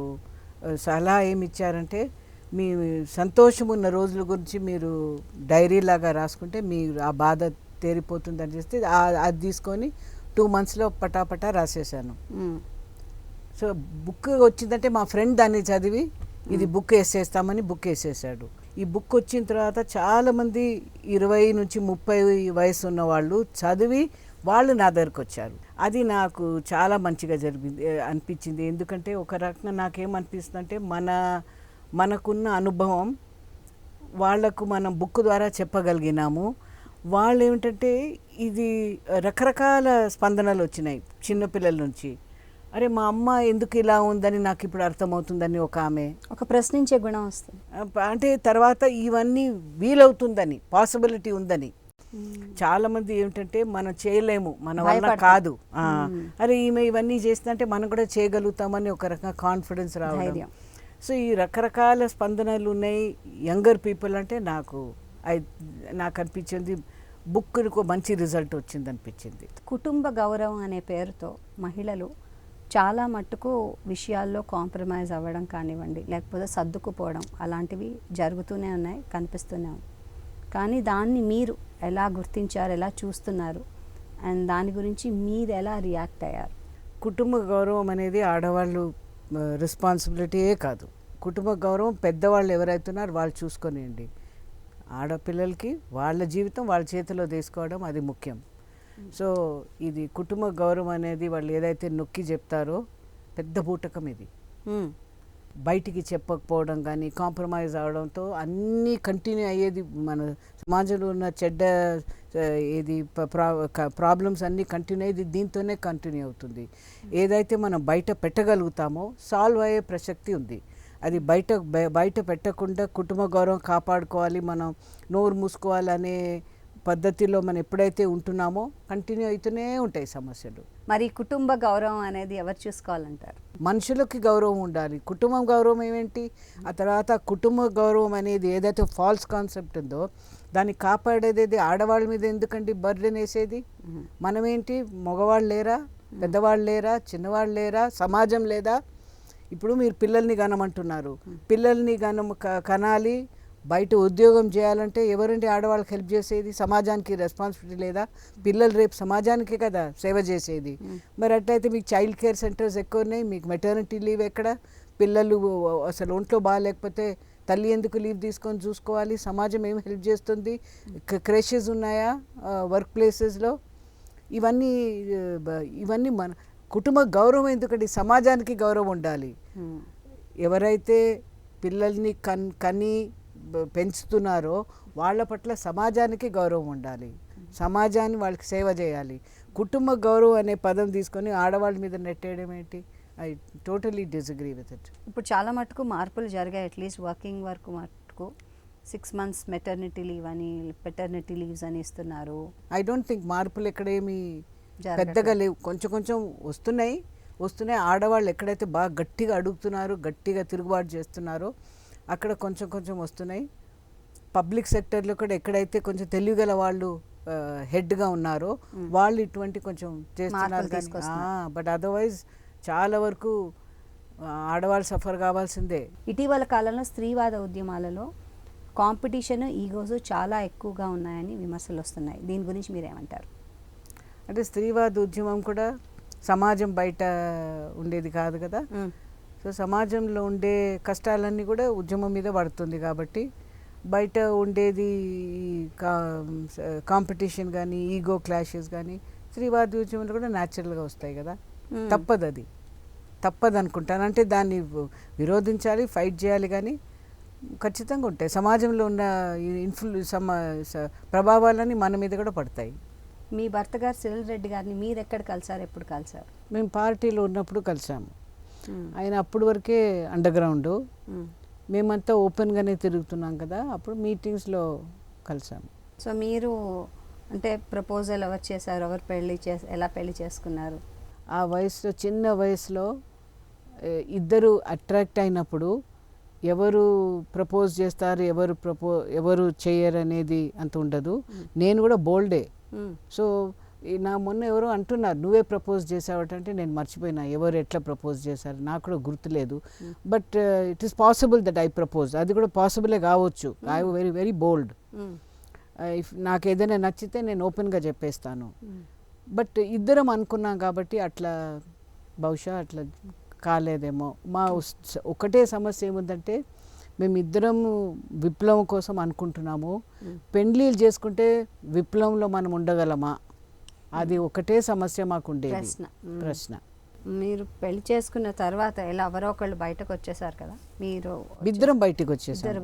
సలహా ఏమి ఇచ్చారంటే, మీ సంతోషం ఉన్న రోజుల గురించి మీరు డైరీ లాగా రాసుకుంటే మీరు ఆ బాధ తేరిపోతుందని చేస్తే అది తీసుకొని 2 monthsలో పటాపటా రాసేసాను. సో బుక్ వచ్చిందంటే మా ఫ్రెండ్ దాన్ని చదివి ఇది బుక్ వేసేస్తామని బుక్ వేసేసాడు. ఈ బుక్ వచ్చిన తర్వాత చాలామంది 20 నుంచి 30 వయసు ఉన్న వాళ్ళు చదివి వాళ్ళు నా దగ్గరకు వచ్చారు. అది నాకు చాలా మంచిగా అనిపించింది. ఎందుకంటే ఒక రకంగా నాకేమనిపిస్తుంది అంటే, మనకున్న అనుభవం వాళ్లకు మనం బుక్ ద్వారా చెప్పగలిగినాము. వాళ్ళు ఏమిటంటే, ఇది రకరకాల స్పందనలు వచ్చినాయి చిన్నపిల్లల నుంచి. అరే మా అమ్మ ఎందుకు ఇలా ఉందని నాకు ఇప్పుడు అర్థమవుతుందని ఒక ఆమె, ఒక ప్రశ్నించే గుణం వస్తుంది. అంటే తర్వాత ఇవన్నీ వీలవుతుందని, పాసిబిలిటీ ఉందని. చాలామంది ఏమిటంటే మనం చేయలేము, మన వల్ల కాదు, అరే ఈమె ఇవన్నీ చేస్తుందంటే మనం కూడా చేయగలుగుతామని ఒక రకంగా కాన్ఫిడెన్స్ రావడం. సో ఈ రకరకాల స్పందనలు ఉన్నాయి యంగర్ పీపుల్ అంటే. నాకు అనిపించింది బుక్కు మంచి రిజల్ట్ వచ్చింది అనిపించింది. కుటుంబ గౌరవం అనే పేరుతో మహిళలు చాలా మట్టుకు విషయాల్లో కాంప్రమైజ్ అవ్వడం కానివ్వండి, లేకపోతే సర్దుకుపోవడం అలాంటివి జరుగుతూనే ఉన్నాయి, కనిపిస్తూనే ఉన్నాయి. కానీ దాన్ని మీరు ఎలా గుర్తించారు, ఎలా చూస్తున్నారు, అండ్ దాని గురించి మీరు ఎలా రియాక్ట్ అయ్యారు? కుటుంబ గౌరవం అనేది ఆడవాళ్ళు రెస్పాన్సిబిలిటీయే కాదు. కుటుంబ గౌరవం పెద్దవాళ్ళు ఎవరైతున్నారో వాళ్ళు చూసుకొనియండి. ఆడపిల్లలకి వాళ్ళ జీవితం వాళ్ళ చేతిలో తీసుకోవడం అది ముఖ్యం. సో ఇది కుటుంబ గౌరవం అనేది వాళ్ళు ఏదైతే నొక్కి చెప్తారో పెద్ద బూటకం ఇది. బయటికి చెప్పకపోవడం కానీ, కాంప్రమైజ్ అవడంతో అన్నీ కంటిన్యూ అయ్యేది. మన సమాజంలో ఉన్న చెడ్డ ఏది ప్రాబ్లమ్స్ అన్నీ కంటిన్యూ అయ్యేది దీంతోనే కంటిన్యూ అవుతుంది. ఏదైతే మనం బయట పెట్టగలుగుతామో సాల్వ్ అయ్యే ప్రసక్తి ఉంది. అది బయట పెట్టకుండా కుటుంబ గౌరవం కాపాడుకోవాలి, మనం నోరు మూసుకోవాలనే పద్ధతిలో మనం ఎప్పుడైతే ఉంటున్నామో కంటిన్యూ అవుతూనే ఉంటాయి సమస్యలు. మరి కుటుంబ గౌరవం అనేది ఎవరు చూసుకోవాలంటారు? మనుషులకి గౌరవం ఉండాలి. కుటుంబం గౌరవం ఏమేంటి? ఆ తర్వాత కుటుంబ గౌరవం అనేది ఏదైతే ఫాల్స్ కాన్సెప్ట్ ఉందో దాన్ని కాపాడేది ఆడవాళ్ళ మీద ఎందుకండి బర్డెన్ వేసేది? మనమేంటి, మగవాళ్ళు లేరా, పెద్దవాళ్ళు లేరా, చిన్నవాళ్ళు లేరా, సమాజం లేదా? ఇప్పుడు మీరు పిల్లల్ని కనమంటున్నారు, పిల్లల్ని కనాలి, బయట ఉద్యోగం చేయాలంటే ఎవరండి ఆడవాళ్ళకి హెల్ప్ చేసేది? సమాజానికి రెస్పాన్సిబిలిటీ లేదా? పిల్లలు రేపు సమాజానికే కదా సేవ చేసేది. మరి అట్లయితే మీకు చైల్డ్ కేర్ సెంటర్స్ ఎక్కువ ఉన్నాయి, మీకు మెటర్నిటీ లీవ్ ఎక్కడ? పిల్లలు అసలు ఒంట్లో బాగాలేకపోతే తల్లి ఎందుకు లీవ్ తీసుకొని చూసుకోవాలి? సమాజం ఏం హెల్ప్ చేస్తుంది? క్రేషెస్ ఉన్నాయా వర్క్ ప్లేసెస్లో? ఇవన్నీ మన కుటుంబ గౌరవం ఎందుకండి? సమాజానికి గౌరవం ఉండాలి. ఎవరైతే పిల్లల్ని కని పెంచుతున్నారో వాళ్ళ పట్ల సమాజానికి గౌరవం ఉండాలి, సమాజాన్ని వాళ్ళకి సేవ చేయాలి. కుటుంబ గౌరవం అనే పదం తీసుకొని ఆడవాళ్ళ మీద నెట్టేయడం ఏంటి? I totally disagree with it. ఇప్పుడు చాలా మటుకు మార్పులు జరిగాయి. అట్లీస్ట్ వర్కింగ్ వర్క్ మటుకు 6 months మెటర్నిటీ లీవ్ అని, పెటర్నిటీ లీవ్స్ అని ఇస్తున్నారు. ఐ డోంట్ థింక్ మార్పులు ఎక్కడేమి పెద్దగా లేవు, కొంచెం కొంచెం వస్తున్నాయి. ఆడవాళ్ళు ఎక్కడైతే బాగా గట్టిగా అడుగుతున్నారో, గట్టిగా తిరుగుబాటు చేస్తున్నారో అక్కడ కొంచెం కొంచెం వస్తున్నాయి. పబ్లిక్ సెక్టర్లో కూడా ఎక్కడైతే కొంచెం తెలివిగల వాళ్ళు హెడ్గా ఉన్నారో వాళ్ళు ఇటువంటి కొంచెం చేస్తున్నారు కానీ బట్ అదర్వైజ్ చాలా వరకు ఆడవాళ్ళు సఫర్ కావాల్సిందే. ఇటీవల కాలంలో స్త్రీవాద ఉద్యమాలలో కాంపిటీషన్, ఈగోస్ చాలా ఎక్కువగా ఉన్నాయని విమర్శలు వస్తున్నాయి. దీని గురించి మీరేమంటారు? అంటే స్త్రీవాద ఉద్యమం కూడా సమాజం బయట ఉండేది కాదు కదా. సో సమాజంలో ఉండే కష్టాలన్నీ కూడా ఉద్యమం మీద పడుతుంది కాబట్టి బయట ఉండేది కాంపిటీషన్ కానీ ఈగో క్లాషెస్ కానీ స్త్రీవాద ఉద్యమంలో కూడా న్యాచురల్గా వస్తాయి కదా. అది తప్పదు అనుకుంటాను. అంటే దాన్ని విరోధించాలి, ఫైట్ చేయాలి, కానీ ఖచ్చితంగా ఉంటాయి. సమాజంలో ఉన్న ప్రభావాలన్నీ మన మీద కూడా పడతాయి. మీ భర్త గారు సిరిల్ రెడ్డి గారిని మీరు ఎక్కడ కలిసారు, ఎప్పుడు కలిసారు? మేము పార్టీలో ఉన్నప్పుడు కలిసాము. ఆయన అప్పుడు వరకే అండర్ గ్రౌండ్, మేమంతా ఓపెన్గానే తిరుగుతున్నాం కదా, అప్పుడు మీటింగ్స్లో కలిసాము. సో మీరు అంటే ప్రపోజల్ ఎవరు చేశారు, ఎవరు ఎలా పెళ్లి చేసుకున్నారు? ఆ వయసులో, చిన్న వయసులో ఇద్దరు అట్రాక్ట్ అయినప్పుడు ఎవరు ప్రపోజ్ చేస్తారు, ఎవరు చేయరు అనేది అంత ఉండదు. నేను కూడా బోల్డే. సో నా మొన్న ఎవరో అంటున్నారు నువ్వే ప్రపోజ్ చేసావటంటే నేను మర్చిపోయినా ఎవరు ఎట్లా ప్రపోజ్ చేశారు, నాకు కూడా గుర్తులేదు. But it is possible that I propose. అది కూడా పాసిబులే కావచ్చు. I very very bold. If నాకు ఏదైనా నచ్చితే నేను ఓపెన్గా చెప్పేస్తాను. బట్ ఇద్దరం అనుకున్నాం కాబట్టి అట్లా బహుశా అట్లా కాలేదేమో. మా ఒకటే సమస్య ఏముందంటే మేమిద్దరం విప్లవం కోసం అనుకుంటున్నాము. పెండ్లీలు చేసుకుంటే విప్లవంలో మనం ఉండగలమా, అది ఒకటే సమస్య మాకు ఉండేది. ప్రశ్న. మీరు పెళ్లి చేసుకున్న తర్వాత ఎలా ఎవరో ఒకళ్ళు బయటకు వచ్చేసారు కదా, మీరు ఇద్దరం బయటకు వచ్చేసారు.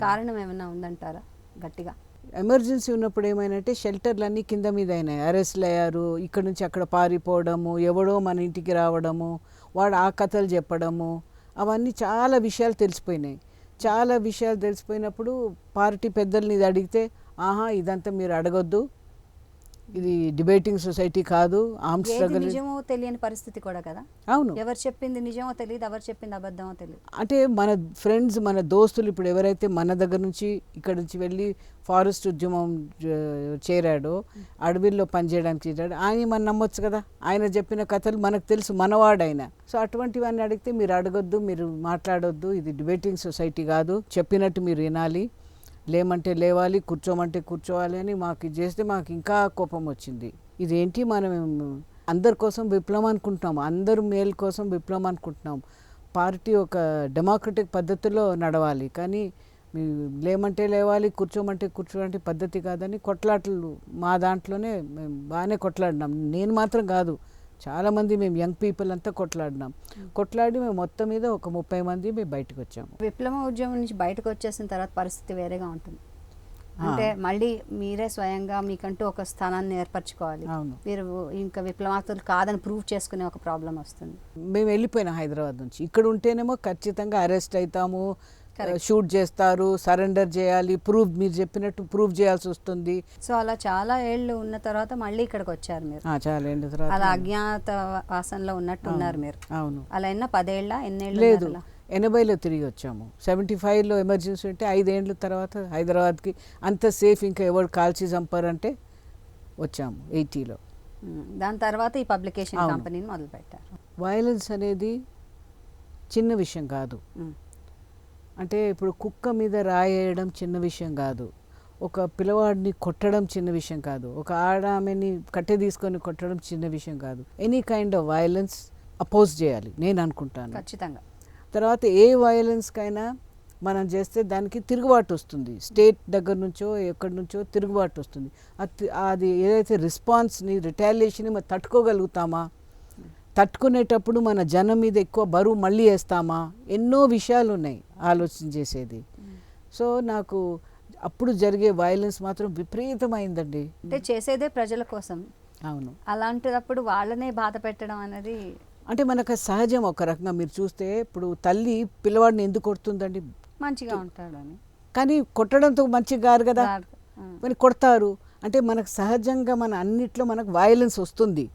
కారణం ఏమైనా ఉందంటారా? గట్టిగా ఎమర్జెన్సీ ఉన్నప్పుడు ఏమైనా షెల్టర్లన్నీ కింద మీద అయినాయి, అరెస్ట్లు అయ్యారు, ఇక్కడ నుంచి అక్కడ పారిపోవడము, ఎవడో మన ఇంటికి రావడము, వాడు ఆ కథలు చెప్పడము, అవన్నీ చాలా విషయాలు తెలిసిపోయినాయి. చాలా విషయాలు తెలిసిపోయినప్పుడు పార్టీ పెద్దల్ని ఇది అడిగితే, ఆహా ఇదంతా మీరు అడగొద్దు, ఇది డిబేటింగ్ సొసైటీ కాదు, ఆర్మ్ స్ట్రగల్. నిజమో తెలియని పరిస్థితి కూడా కదా. అవును, ఎవరు చెప్పింది నిజమో తెలియదు, ఎవరు చెప్పింది అబద్ధమో తెలియదు. అంటే మన ఫ్రెండ్స్, మన దోస్తులు ఇప్పుడు ఎవరైతే మన దగ్గర నుంచి ఇక్కడ నుంచి వెళ్ళి ఫారెస్ట్ ఉద్యమం చేరాడో, అడవిల్లో పనిచేయడానికి చేరాడు, ఆయన మనం నమ్మొచ్చు కదా. ఆయన చెప్పిన కథలు మనకు తెలుసు, మనవాడైనా. సో అటువంటివన్నీ అడిగితే మీరు అడగొద్దు, మీరు మాట్లాడొద్దు, ఇది డిబేటింగ్ సొసైటీ కాదు, చెప్పినట్టు మీరు వినాలి, లేమంటే లేవాలి, కూర్చోమంటే కూర్చోవాలి అని మాకు ఇది చేస్తే మాకు ఇంకా కోపం వచ్చింది. ఇదేంటి, మనం అందరి కోసం విప్లవం అనుకుంటున్నాం, అందరు మేలు కోసం విప్లవం అనుకుంటున్నాం. పార్టీ ఒక డెమోక్రటిక్ పద్ధతిలో నడవాలి, కానీ లేమంటే లేవాలి, కూర్చోమంటే కూర్చోమంటే పద్ధతి కాదని కొట్లాటలు మా దాంట్లోనే మేము బాగానే కొట్లాడినాం. నేను మాత్రం కాదు, చాలామంది మేము యంగ్ పీపుల్ అంతా కొట్లాడినాం. కొట్లాడి మేము మొత్తం మీద ఒక 30 మంది మేము బయటకు వచ్చాము. విప్లవ ఉద్యమం నుంచి బయటకు వచ్చేసిన తర్వాత పరిస్థితి వేరేగా ఉంటుంది. అంటే మళ్ళీ మీరే స్వయంగా మీకంటూ ఒక స్థానాన్ని ఏర్పరచుకోవాలి. మీరు ఇంకా విప్లవాతులు కాదని ప్రూవ్ చేసుకునే ఒక ప్రాబ్లం వస్తుంది. మేము వెళ్ళిపోయినా హైదరాబాద్ నుంచి. ఇక్కడ ఉంటేనేమో ఖచ్చితంగా అరెస్ట్ అవుతాము, షూట్ చేస్తారు, సరెండర్ చేయాలి, మీరు చెప్పినట్టు ప్రూవ్ చేయాల్సి వస్తుంది. సో అలా చాలా ఏళ్ళు ఉన్న తర్వాత మళ్ళీ ఇక్కడికి వచ్చారు మీరు. చాలా ఏళ్ళ తర్వాత అలా అజ్ఞాత వాసనలో ఉన్నట్టు ఉన్నారు మీరు. అవును. అలా ఎన్న 10 ఏళ్ళ ఎన్నేళ్ళు? లేదు, 80లో తిరిగి వచ్చాము. 75లో ఎమర్జెన్సీ ఉంటే 5 ఏళ్ళ తర్వాత హైదరాబాద్కి. అంత సేఫ్ ఇంకా ఎవరు కాల్చి చంపారంటే వచ్చాము 80లో. దాని తర్వాత ఈ పబ్లికేషన్ కంపెనీని మొదలుపెట్టారు. వైలెన్స్ అనేది చిన్న విషయం కాదు. అంటే ఇప్పుడు కుక్క మీద రాయేయడం చిన్న విషయం కాదు, ఒక పిల్లవాడిని కొట్టడం చిన్న విషయం కాదు, ఒక ఆమెని కట్టె తీసుకొని కొట్టడం చిన్న విషయం కాదు. Any kind of violence oppose చేయాలి నేను అనుకుంటాను ఖచ్చితంగా. తర్వాత ఏ వైలెన్స్కైనా మనం చేస్తే దానికి తిరుగుబాటు వస్తుంది. స్టేట్ దగ్గర నుంచో ఎక్కడి నుంచో తిరుగుబాటు వస్తుంది. అది ఏదైతే రెస్పాన్స్ని, రిటాలియేషన్ని మనం తట్టుకోగలుగుతామా, తట్టుకునేటప్పుడు మన జనం మీద ఎక్కువ బరువు మళ్ళీ వేస్తామా, ఎన్నో విషయాలు ఉన్నాయి ఆలోచన చేసేది. సో నాకు అప్పుడు జరిగే వైలెన్స్ మాత్రం విపరీతమైందండి. అంటే చేసేదే ప్రజల కోసం. అవును. అలాంటప్పుడు వాళ్ళనే బాధ పెట్టడం అనేది అంటే మనకు సహజం. ఒక రకంగా మీరు చూస్తే ఇప్పుడు తల్లి పిల్లవాడిని ఎందుకు కొడుతుందండి? మంచిగా ఉంటాడని. కానీ కొట్టడంతో మంచిగా కాదు కదా, మరి కొడతారు. అంటే మనకు సహజంగా మన అన్నిట్లో మనకు వైలెన్స్ వస్తుంది.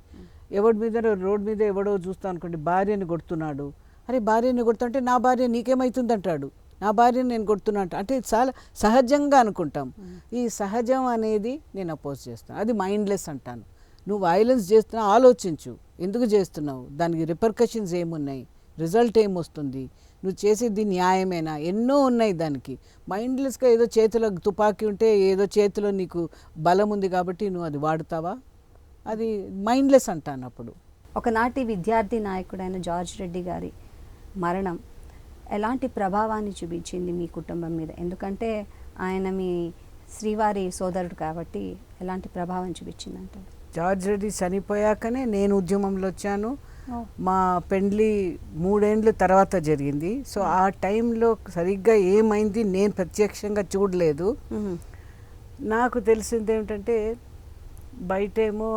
ఎవడి మీద, రోడ్ మీద ఎవడో చూస్తా అనుకోండి భార్యని కొడుతున్నాడు, అరే భార్యని కొడుతుంటే నా భార్య నీకేమవుతుంది అంటాడు. నా భార్యను నేను కొడుతున్నా అంటే చాలా సహజంగా అనుకుంటాం. ఈ సహజం అనేది నేను అపోజ్ చేస్తాను. అది మైండ్లెస్ అంటాను. నువ్వు వైలెన్స్ చేస్తున్నావు, ఆలోచించు ఎందుకు చేస్తున్నావు, దానికి రిపర్కషన్స్ ఏమున్నాయి, రిజల్ట్ ఏమొస్తుంది, నువ్వు చేసేది న్యాయమేనా, ఎన్నో ఉన్నాయి దానికి. మైండ్లెస్గా ఏదో చేతిలో తుపాకీ ఉంటే ఏదో చేతిలో నీకు బలం ఉంది కాబట్టి నువ్వు అది వాడుతావా, అది మైండ్లెస్ అంటాను. అప్పుడు ఒకనాటి విద్యార్థి నాయకుడైన జార్జ్ రెడ్డి గారి మరణం ఎలాంటి ప్రభావాన్ని చూపించింది మీ కుటుంబం మీద? ఎందుకంటే ఆయన మీ శ్రీవారి సోదరుడు కాబట్టి ఎలాంటి ప్రభావం చూపించిందంటే? జార్జ్ రెడ్డి చనిపోయాకనే నేను ఉద్యమంలో వచ్చాను. మా పెండ్లి 3 ఏళ్ళ తర్వాత జరిగింది. సో ఆ టైంలో సరిగ్గా ఏమైంది నేను ప్రత్యక్షంగా చూడలేదు. నాకు తెలిసింది ఏమిటంటే బయటేమో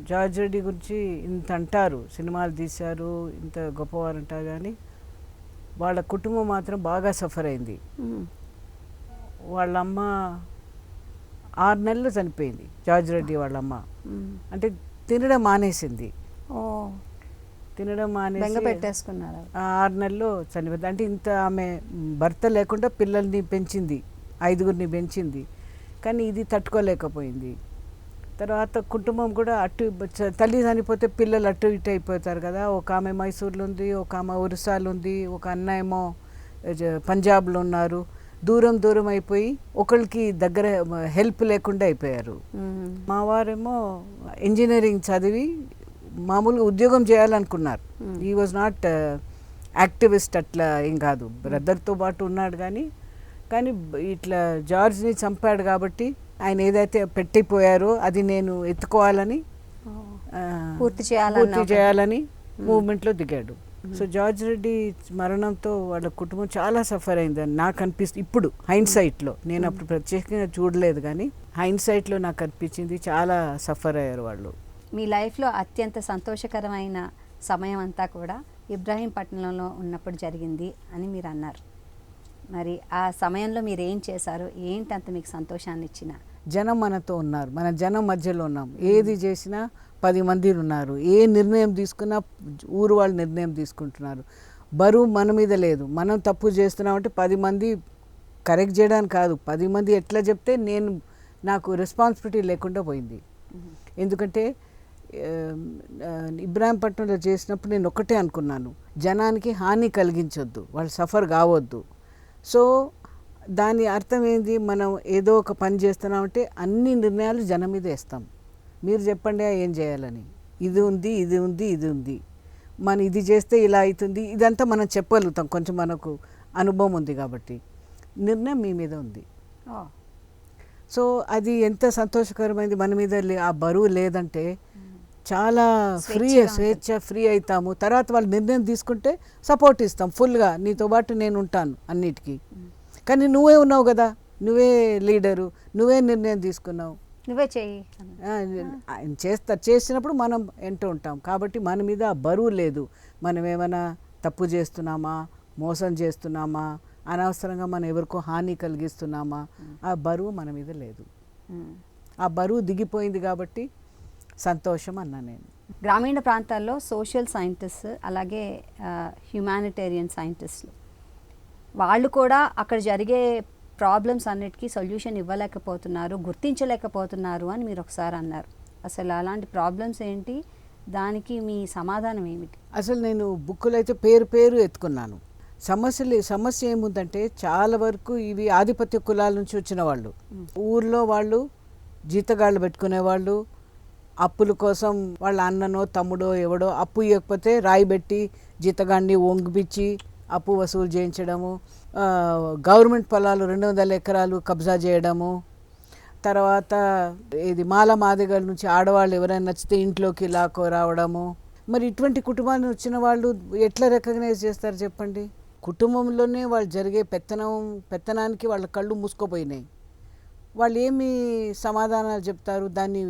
జార్జ్ రెడ్డి గురించి ఇంత అంటారు, సినిమాలు తీశారు, ఇంత గొప్పవారు అంటారు, కానీ వాళ్ళ కుటుంబం మాత్రం బాగా సఫర్ అయింది. వాళ్ళమ్మ 6 నెలలు చనిపోయింది, జార్జ్ రెడ్డి వాళ్ళమ్మ. అంటే తినడం మానేసింది, తినడం మానేసి పెట్టేసుకున్నారు. 6 నెలల్లో చనిపోయింది. అంటే ఇంత ఆమె భర్త లేకుండా పిల్లల్ని పెంచింది, 5గురిని పెంచింది, కానీ ఇది తట్టుకోలేకపోయింది. తర్వాత కుటుంబం కూడా అటు తల్లి చనిపోతే పిల్లలు అటు ఇటు అయిపోతారు కదా. ఒక ఆమె మైసూర్లో ఉంది, ఒక ఆమె ఒరిస్సాలో ఉంది, ఒక అన్న ఏమో పంజాబ్లో ఉన్నారు. దూరం దూరం అయిపోయి ఒకరికి దగ్గర హెల్ప్ లేకుండా అయిపోయారు. మా వారేమో ఇంజనీరింగ్ చదివి మామూలుగా ఉద్యోగం చేయాలనుకున్నారు. ఈ వాజ్ నాట్ యాక్టివిస్ట్, అట్లా ఏం కాదు, బ్రదర్తో పాటు ఉన్నాడు. కానీ ఇట్లా జార్జ్ని చంపాడు కాబట్టి ఆయన ఏదైతే పెట్టిపోయారో అది నేను ఎత్తుకోవాలని పూర్తి చేయాలని మూవ్మెంట్లో దిగాడు. సో జార్జ్ రెడ్డి మరణంతో వాళ్ళ కుటుంబం చాలా సఫర్ అయిందని నాకు అనిపిస్తుంది. ఇప్పుడు హైండ్ సైట్లో, నేను అప్పుడు ప్రత్యేకంగా చూడలేదు, కానీ హైండ్ సైట్లో నాకు అనిపించింది చాలా సఫర్ అయ్యారు వాళ్ళు. మీ లైఫ్లో అత్యంత సంతోషకరమైన సమయం అంతా కూడా ఇబ్రాహీంపట్నంలో ఉన్నప్పుడు జరిగింది అని మీరు అన్నారు. మరి ఆ సమయంలో మీరు ఏం చేశారు, ఏంటి అంత మీకు సంతోషాన్ని ఇచ్చిన? జనం మనతో ఉన్నారు, మన జనం మధ్యలో ఉన్నాం. ఏది చేసినా 10 మంది ఉన్నారు. ఏ నిర్ణయం తీసుకున్నా ఊరు వాళ్ళు నిర్ణయం తీసుకుంటున్నారు. బరువు మన మీద లేదు. మనం తప్పు చేస్తున్నామంటే 10 మంది కరెక్ట్ చేయడానికి కాదు, 10 మంది ఎట్లా చెప్తే నాకు రెస్పాన్సిబిలిటీ లేకుండా పోయింది. ఎందుకంటే ఇబ్రాహీంపట్నంలో చేసినప్పుడు నేను ఒకటే అనుకున్నాను, జనానికి హాని కలిగించొద్దు, వాళ్ళు సఫర్ కావద్దు. సో దాని అర్థం ఏంది, మనం ఏదో ఒక పని చేస్తున్నామంటే అన్ని నిర్ణయాలు జనం మీద వేస్తాం. మీరు చెప్పండి ఏం చేయాలని, ఇది ఉంది, ఇది ఉంది, ఇది ఉంది, మనం ఇది చేస్తే ఇలా అవుతుంది, ఇదంతా మనం చెప్పగలుగుతాం, కొంచెం మనకు అనుభవం ఉంది కాబట్టి. నిర్ణయం మీ మీద ఉంది. సో అది ఎంత సంతోషకరమైంది. మన మీద ఆ బరువు లేదంటే చాలా స్వేచ్ఛ ఫ్రీ అవుతాము. తర్వాత వాళ్ళు నిర్ణయం తీసుకుంటే సపోర్ట్ ఇస్తాం ఫుల్గా, నీతో పాటు నేను ఉంటాను అన్నిటికీ. కానీ నువ్వే ఉన్నావు కదా, నువ్వే లీడరు, నువ్వే నిర్ణయం తీసుకున్నావు, నువ్వే చెయ్యి చేసినప్పుడు మనం ఎంటూ ఉంటాం. కాబట్టి మన మీద ఆ బరువు లేదు. మనం ఏమైనా తప్పు చేస్తున్నామా, మోసం చేస్తున్నామా, అనవసరంగా మనం ఎవరికో హాని కలిగిస్తున్నామా, ఆ బరువు మన మీద లేదు. ఆ బరువు దిగిపోయింది కాబట్టి సంతోషం అన్నా నేను. గ్రామీణ ప్రాంతాల్లో సోషల్ సైంటిస్ట్ అలాగే హ్యుమానిటేరియన్ సైంటిస్టులు వాళ్ళు కూడా అక్కడ జరిగే ప్రాబ్లమ్స్ అన్నిటికీ సొల్యూషన్ ఇవ్వలేకపోతున్నారు, గుర్తించలేకపోతున్నారు అని మీరు ఒకసారి అన్నారు. అసలు అలాంటి ప్రాబ్లమ్స్ ఏంటి, దానికి మీ సమాధానం ఏమిటి? అసలు నేను బుక్కులు అయితే పేరు ఎత్తుకున్నాను. సమస్య ఏముందంటే చాలా వరకు ఇవి ఆధిపత్య కులాల నుంచి వచ్చిన వాళ్ళు, ఊర్లో వాళ్ళు జీతగాళ్ళు పెట్టుకునేవాళ్ళు, అప్పుల కోసం వాళ్ళ అన్ననో తమ్ముడో ఎవడో అప్పు ఇవ్వకపోతే రాయిబెట్టి జీతగాడిని వంగిపిచ్చి అప్పు వసూలు చేయించడము, గవర్నమెంట్ పొలాలు 200 ఎకరాలు కబ్జా చేయడము, తర్వాత ఇది మాల మాదిగల నుంచి ఆడవాళ్ళు ఎవరైనా నచ్చితే ఇంట్లోకి లాక్కో రావడము. మరి ఇటువంటి కుటుంబాన్ని వచ్చిన వాళ్ళు ఎట్లా రికగ్నైజ్ చేస్తారు చెప్పండి? కుటుంబంలోనే వాళ్ళు జరిగే పెత్తనానికి వాళ్ళ కళ్ళు మూసుకుపోయినాయి. వాళ్ళు ఏమి సమాధానాలు చెప్తారు? దాన్ని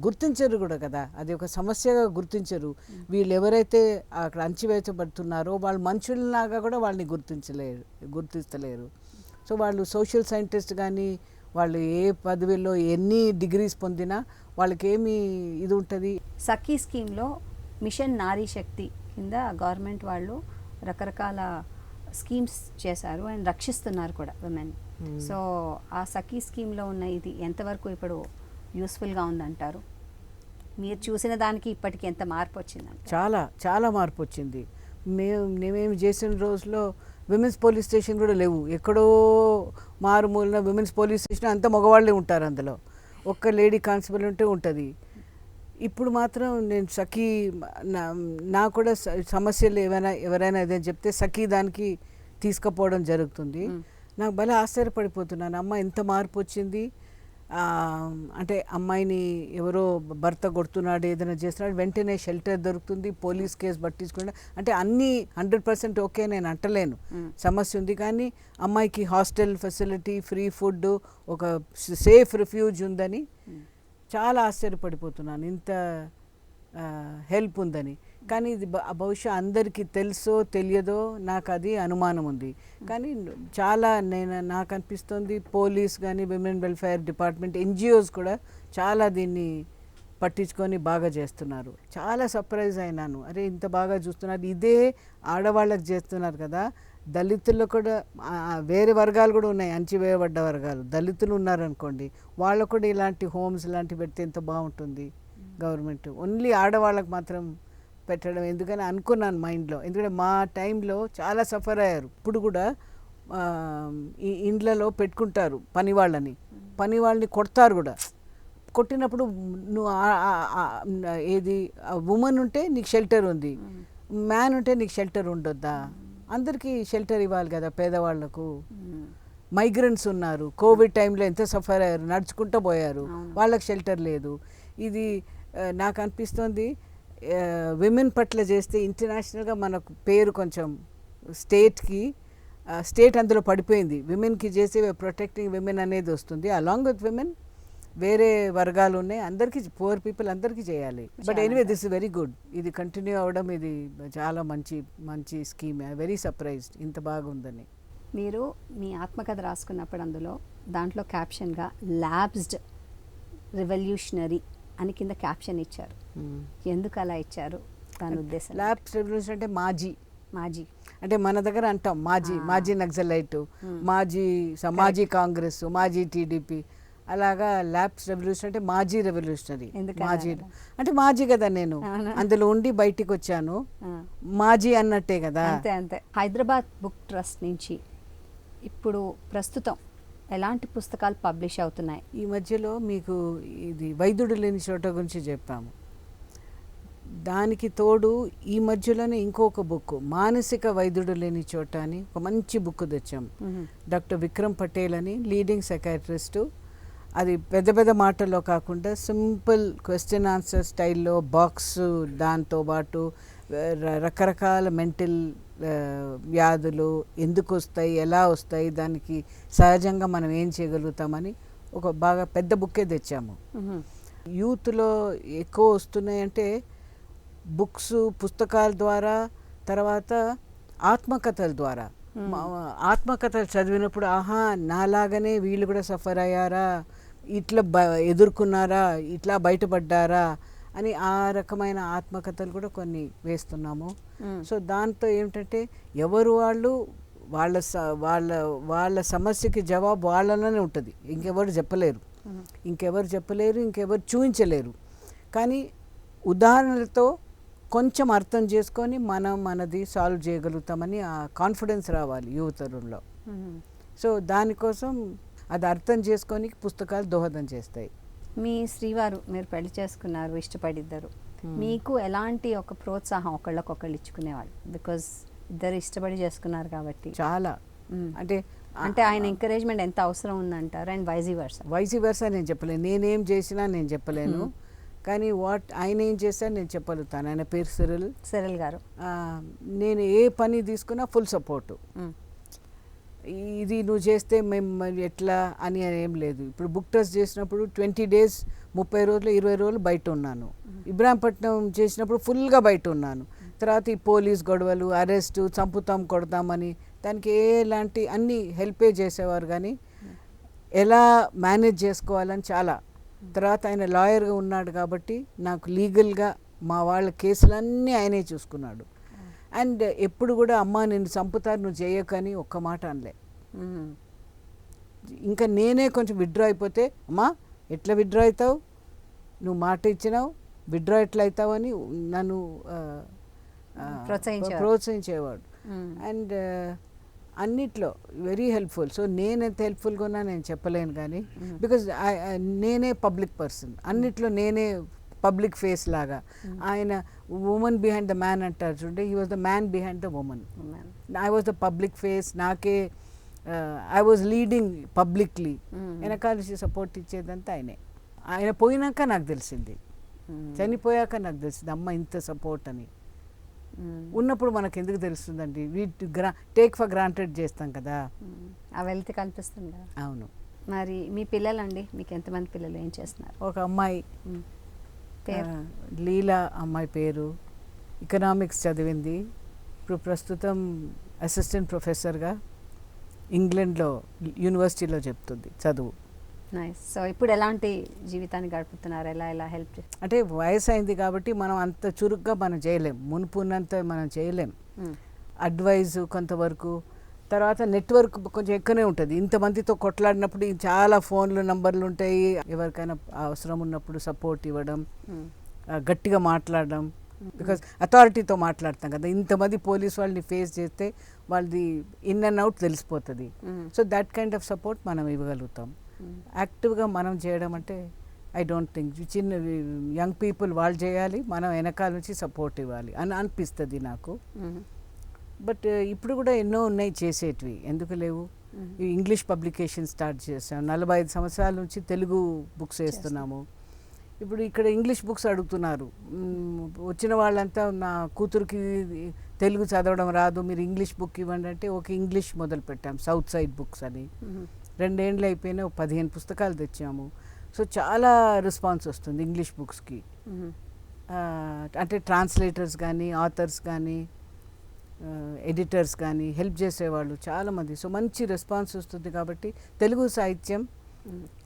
గుర్తించరు కూడా కదా, అది ఒక సమస్యగా గుర్తించరు. వీళ్ళు ఎవరైతే అక్కడ అణచివేయబడుతున్నారో వాళ్ళు మనుషుల్లాగా కూడా వాళ్ళని గుర్తిస్తలేరు. సో వాళ్ళు సోషల్ సైంటిస్ట్ కానీ వాళ్ళు ఏ పదవిలో ఎన్ని డిగ్రీస్ పొందినా వాళ్ళకి ఏమి ఇది ఉంటుంది. సఖీ స్కీమ్లో మిషన్ నారీ శక్తి కింద గవర్నమెంట్ వాళ్ళు రకరకాల స్కీమ్స్ చేశారు అండ్ రక్షిస్తున్నారు కూడా విమెన్. సో ఆ సఖీ స్కీమ్లో ఉన్న ఇది ఎంతవరకు ఇప్పుడు యూస్ఫుల్గా ఉందంటారు? మీరు చూసిన దానికి ఇప్పటికి ఎంత మార్పు వచ్చిందంట? చాలా చాలా మార్పు వచ్చింది. మేమేమి చేసిన రోజులో విమెన్స్ పోలీస్ స్టేషన్ కూడా లేవు. ఎక్కడో మారుమూలన విమెన్స్ పోలీస్ స్టేషన్ అంతా మగవాళ్ళే ఉంటారు, అందులో ఒక్క లేడీ కానిస్టేబుల్ ఉంటే ఉంటుంది. ఇప్పుడు మాత్రం నేను సఖీ నా కూడా సమస్యలు ఎవరైనా ఏదైనా చెప్తే సఖీ దానికి తీసుకుపోవడం జరుగుతుంది. నాకు భలే ఆశ్చర్యపడిపోతున్నాను, అమ్మ ఎంత మార్పు వచ్చింది. అంటే అమ్మాయిని ఎవరో భర్త కొడుతున్నాడు, ఏదైనా చేస్తున్నాడు, వెంటనే షెల్టర్ దొరుకుతుంది, పోలీస్ కేసు పట్టించుకుంటా. అంటే అన్నీ 100% ఓకే నేను అంటలేను, సమస్య ఉంది. కానీ అమ్మాయికి హాస్టల్ ఫెసిలిటీ, ఫ్రీ ఫుడ్, ఒక సేఫ్ రిఫ్యూజ్ ఉందని చాలా ఆశ్చర్యపడిపోతున్నాను, ఇంత హెల్ప్ ఉందని. కానీ ఇది బహుశా అందరికీ తెలుసో తెలియదో నాకు అది అనుమానం ఉంది. కానీ చాలా నాకు అనిపిస్తుంది పోలీస్ కానీ విమెన్ వెల్ఫేర్ డిపార్ట్మెంట్, ఎన్జిఓస్ కూడా చాలా దీన్ని పట్టించుకొని బాగా చేస్తున్నారు. చాలా సర్ప్రైజ్ అయినాను, అరే ఇంత బాగా చూస్తున్నారు, ఇదే ఆడవాళ్ళకి చేస్తున్నారు కదా. దళితుల్లో కూడా వేరే వర్గాలు కూడా ఉన్నాయి, అణచివేయబడ్డ వర్గాలు, దళితులు ఉన్నారనుకోండి, వాళ్ళకు కూడా ఇలాంటి హోమ్స్ ఇలాంటివి పెడితే ఎంత బాగుంటుంది గవర్నమెంట్. ఓన్లీ ఆడవాళ్ళకి మాత్రం పెట్టడం ఎందుకని అనుకున్నాను మైండ్లో. ఎందుకంటే మా టైంలో చాలా సఫర్ అయ్యారు. ఇప్పుడు కూడా ఈ ఇండ్లలో పెట్టుకుంటారు పని వాళ్ళని కొడతారు కూడా. కొట్టినప్పుడు నువ్వు ఏది ఉమెన్ ఉంటే నీకు షెల్టర్ ఉంది, మ్యాన్ ఉంటే నీకు షెల్టర్ ఉండొద్దా? అందరికీ షెల్టర్ ఇవ్వాలి కదా పేదవాళ్లకు. మైగ్రెంట్స్ ఉన్నారు, కోవిడ్ టైంలో ఎంత సఫర్ అయ్యారు, నడుచుకుంటూ పోయారు, వాళ్ళకి షెల్టర్ లేదు. ఇది నాకు అనిపిస్తుంది విమెన్ పట్ల చేస్తే ఇంటర్నేషనల్గా మనకు పేరు కొంచెం స్టేట్ అందులో పడిపోయింది. విమెన్కి చేసే ప్రొటెక్టింగ్ విమెన్ అనేది వస్తుంది. అలాంగ్ విత్ విమెన్ వేరే వర్గాలు ఉన్నాయి, అందరికీ పువర్ పీపుల్ అందరికీ చేయాలి. But anyway this is very good, ఇది కంటిన్యూ అవ్వడం ఇది చాలా మంచి స్కీమ్. వెరీ సర్ప్రైజ్డ్ ఇంత బాగుందని. మీరు మీ ఆత్మకథ రాసుకున్నప్పుడు దాంట్లో క్యాప్షన్గా ల్యాబ్స్డ్ రెవల్యూషనరీ అని కింద క్యాప్షన్ ఇచ్చారు. ఎందుకు అలా ఇచ్చారు, దాని ఉద్దేశం? ల్యాబ్స్ రెవల్యూషన్ అంటే మాజీ అంటే మన దగ్గర అంటాం మాజీ నక్సలైట్, మాజీ కాంగ్రెస్, మాజీ టీడీపీ, అలాగా ల్యాబ్స్ రెవల్యూషన్ అంటే మాజీ రెవల్యూషనరీ. అంటే మాజీ కదా, నేను అందులో ఉండి బయటికి వచ్చాను, మాజీ అన్నట్టే కదా. అంతే. హైదరాబాద్ బుక్ ట్రస్ట్ నుంచి ఇప్పుడు ప్రస్తుతం ఎలాంటి పుస్తకాలు పబ్లిష్ అవుతున్నాయి? ఈ మధ్యలో మీకు ఇది వైద్యుడు లేని చోట గురించి చెప్తాము. దానికి తోడు ఈ మధ్యలోనే ఇంకొక బుక్, మానసిక వైద్యుడు లేని చోట అని ఒక మంచి బుక్ తెచ్చాం. డాక్టర్ విక్రమ్ పటేల్ అని లీడింగ్ సైకాట్రిస్టు. అది పెద్ద మాటల్లో కాకుండా సింపుల్ క్వశ్చన్ ఆన్సర్ స్టైల్లో బాక్స్, దాంతోపాటు రకరకాల మెంటల్ వ్యాధులు ఎందుకు వస్తాయి, ఎలా వస్తాయి, దానికి సహజంగా మనం ఏం చేయగలుగుతామని ఒక బాగా పెద్ద బుక్కే తెచ్చాము. యూత్లో ఎక్కువ వస్తున్నాయంటే పుస్తకాల ద్వారా, తర్వాత ఆత్మకథల ద్వారా. ఆత్మకథలు చదివినప్పుడు ఆహా నాలాగనే వీళ్ళు కూడా సఫర్ అయ్యారా, ఇట్లా ఎదుర్కొన్నారా, ఇట్లా బయటపడ్డారా అని ఆ రకమైన ఆత్మకథలు కూడా కొన్ని వేస్తున్నాము. సో దాంతో ఏమిటంటే ఎవరు వాళ్ళ సమస్యకి జవాబు వాళ్ళలోనే ఉంటుంది, ఇంకెవరు చెప్పలేరు, ఇంకెవరు చూపించలేరు. కానీ ఉదాహరణలతో కొంచెం అర్థం చేసుకొని మనది సాల్వ్ చేయగలుగుతామని ఆ కాన్ఫిడెన్స్ రావాలి యువతరుల్లో. సో దానికోసం అది అర్థం చేసుకొని పుస్తకాలు దోహదం చేస్తాయి. మీ శ్రీవారు మీరు పెళ్లి చేసుకున్నారు, ఇష్టపడిద్దరు, మీకు ఎలాంటి ఒక ప్రోత్సాహం ఒకళ్ళకొకళ్ళు ఇచ్చుకునేవాళ్ళు? బికాజ్ ఇద్దరు ఇష్టపడి చేసుకున్నారు కాబట్టి. చాలా అంటే ఆయన ఎంకరేజ్మెంట్ ఎంత అవసరం ఉందంటారు? అండ్ వైజీ వర్సా నేను చెప్పలేను, నేనేం చేసినా నేను చెప్పలేను, కానీ ఆయన ఏం చేశారు నేను చెప్పగలుగుతాను. ఆయన పేరు సిరిల్ గారు. నేను ఏ పని తీసుకున్నా ఫుల్ సపోర్టు. ఇది నువ్వు చేస్తే మేము ఎట్లా అని ఏం లేదు. ఇప్పుడు బుక్ ట్రస్ట్ చేసినప్పుడు 20 days 30 రోజులు 20 రోజులు బయట ఉన్నాను. ఇబ్రాహీంపట్నం చేసినప్పుడు ఫుల్గా బయట ఉన్నాను. తర్వాత ఈ పోలీస్ గొడవలు, అరెస్టు, చంపుతాం కొడతామని దానికి ఎలాంటి అన్నీ హెల్పే చేసేవారు. కానీ ఎలా మేనేజ్ చేసుకోవాలని చాలా. తర్వాత ఆయన లాయర్గా ఉన్నాడు కాబట్టి నాకు లీగల్గా మా వాళ్ళ కేసులన్నీ ఆయనే చూసుకున్నాడు. అండ్ ఎప్పుడు కూడా అమ్మ నిన్ను చంపుతారు నువ్వు చేయకని ఒక్క మాట అనలే. ఇంకా నేనే కొంచెం విత్డ్రా అయిపోతే అమ్మా ఎట్లా విత్డ్రా అవుతావు, నువ్వు మాట ఇచ్చినావు విత్డ్రా ఎట్లా అవుతావు అని నన్ను ప్రోత్సహించేవాడు. అండ్ అన్నిట్లో వెరీ హెల్ప్ఫుల్. సో నేను ఎంత హెల్ప్ఫుల్గా ఉన్నా నేను చెప్పలేను కానీ బికాజ్ నేనే పబ్లిక్ పర్సన్, అన్నిట్లో నేనే పబ్లిక్ ఫేస్ లాగా. ఆయన ఉమెన్ బిహైండ్ ద మ్యాన్ అంటారు చూడండి, he was the man behind the women. I was the public face. నాకే ఐ వాజ్ లీడింగ్ పబ్లిక్లీ. వెనకాల నుంచి సపోర్ట్ ఇచ్చేదంతా ఆయనే. ఆయన పోయినాక నాకు తెలిసింది, చనిపోయాక నాకు తెలిసింది అమ్మ ఇంత సపోర్ట్ అని. ఉన్నప్పుడు మనకు ఎందుకు తెలుస్తుందండి, వీటి టేక్ ఫర్ గ్రాంటెడ్ చేస్తాం కదా, ఆ వెల్త్ కనిపిస్తుంది కదా. అవును. మరి మీ పిల్లలండి, మీకు ఎంతమంది పిల్లలు, ఏం చేస్తున్నారు? ఒక అమ్మాయి లీలా అమ్మాయి పేరు, ఎకనామిక్స్ చదివింది. ఇప్పుడు ప్రస్తుతం అసిస్టెంట్ ప్రొఫెసర్గా ఇంగ్లాండ్లో యూనివర్సిటీలో చెప్తుంది చదువు. నైస్. సో ఇప్పుడు ఎలాంటి జీవితాన్ని గడుపుతున్నారు, ఎలా హెల్ప్ అంటే వయసు అయింది కాబట్టి మనం అంత చురుగ్గా మనం చేయలేం, మునుపున్నంత మనం చేయలేం. అడ్వైజు కొంతవరకు, తర్వాత నెట్వర్క్ కొంచెం ఎక్కువనే ఉంటుంది. ఇంతమందితో కొట్లాడినప్పుడు చాలా ఫోన్లు నంబర్లు ఉంటాయి, ఎవరికైనా అవసరం ఉన్నప్పుడు సపోర్ట్ ఇవ్వడం, గట్టిగా మాట్లాడడం. బికాజ్ అథారిటీతో మాట్లాడతాం కదా, ఇంతమంది పోలీస్ వాళ్ళని ఫేస్ చేస్తే వాళ్ళది ఇన్ అండ్ అవుట్ తెలిసిపోతుంది. So that kind of support మనం ఇవ్వగలుగుతాం. యాక్టివ్గా మనం చేయడం అంటే ఐ డోంట్ థింక్ చిన్న యంగ్ పీపుల్ వాళ్ళు చేయాలి, మనం వెనకాల నుంచి సపోర్ట్ ఇవ్వాలి అని అనిపిస్తుంది నాకు. బట్ ఇప్పుడు కూడా ఎన్నో ఉన్నాయి చేసేటివి, ఎందుకు లేవు. ఇంగ్లీష్ పబ్లికేషన్ స్టార్ట్ చేసాం, 45 సంవత్సరాల నుంచి తెలుగు బుక్స్ వేస్తున్నాము. ఇప్పుడు ఇక్కడ ఇంగ్లీష్ బుక్స్ అడుగుతున్నారు. వచ్చిన వాళ్ళంతా నా కూతురికి తెలుగు చదవడం రాదు, మీరు ఇంగ్లీష్ బుక్ ఇవ్వండి అంటే ఓకే ఇంగ్లీష్ మొదలు పెట్టాం, సౌత్ సైడ్ బుక్స్ అని. 2 ఏళ్ళు అయిపోయినా 15 పుస్తకాలు తెచ్చాము. సో చాలా రెస్పాన్స్ వస్తుంది ఇంగ్లీష్ బుక్స్కి. అంటే ట్రాన్స్లేటర్స్ కానీ, ఆథర్స్ కానీ, ఎడిటర్స్ కానీ హెల్ప్ చేసేవాళ్ళు చాలామంది. సో మంచి రెస్పాన్స్ వస్తుంది. కాబట్టి తెలుగు సాహిత్యం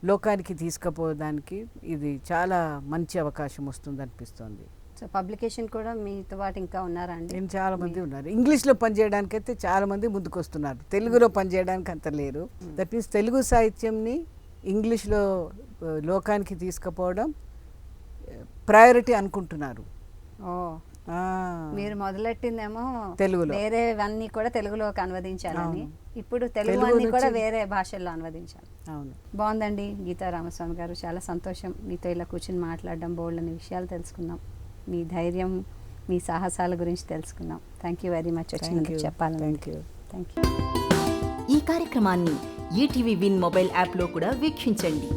లోకానికి తీసుకుపోవడానికి ఇది చాలా మంచి అవకాశం వస్తుంది అనిపిస్తుంది. సో పబ్లికేషన్ కూడా మీతో పాటు ఇంకా ఉన్నారా అండి? నేను చాలామంది ఉన్నారు. ఇంగ్లీష్లో పనిచేయడానికి అయితే చాలామంది ముందుకు వస్తున్నారు, తెలుగులో పనిచేయడానికి అంత లేరు. దట్ మీన్స్ తెలుగు సాహిత్యంని ఇంగ్లీష్లో లోకానికి తీసుకుపోవడం ప్రయారిటీ అనుకుంటున్నారు. మీరు మొదలెట్టిందేమో తెలుగులో, వేరేవన్నీ కూడా తెలుగులోకి అనువదించాలని, ఇప్పుడు తెలుగు అన్ని కూడా వేరే భాషల్లో అనువదించాలి. అవును, బాగుందండి. గీతా రామస్వామి గారు, చాలా సంతోషం మీతో ఇలా కూర్చుని మాట్లాడడం, బోల్డని విషయాలు తెలుసుకున్నాం, మీ ధైర్యం, మీ సాహసాల గురించి తెలుసుకున్నాం. థ్యాంక్ యూ వెరీ మచ్ వచ్చినందుకు చెప్పాలి. Thank you. ఈ కార్యక్రమాన్ని ఈటీవీ విన్ మొబైల్ యాప్లో కూడా వీక్షించండి.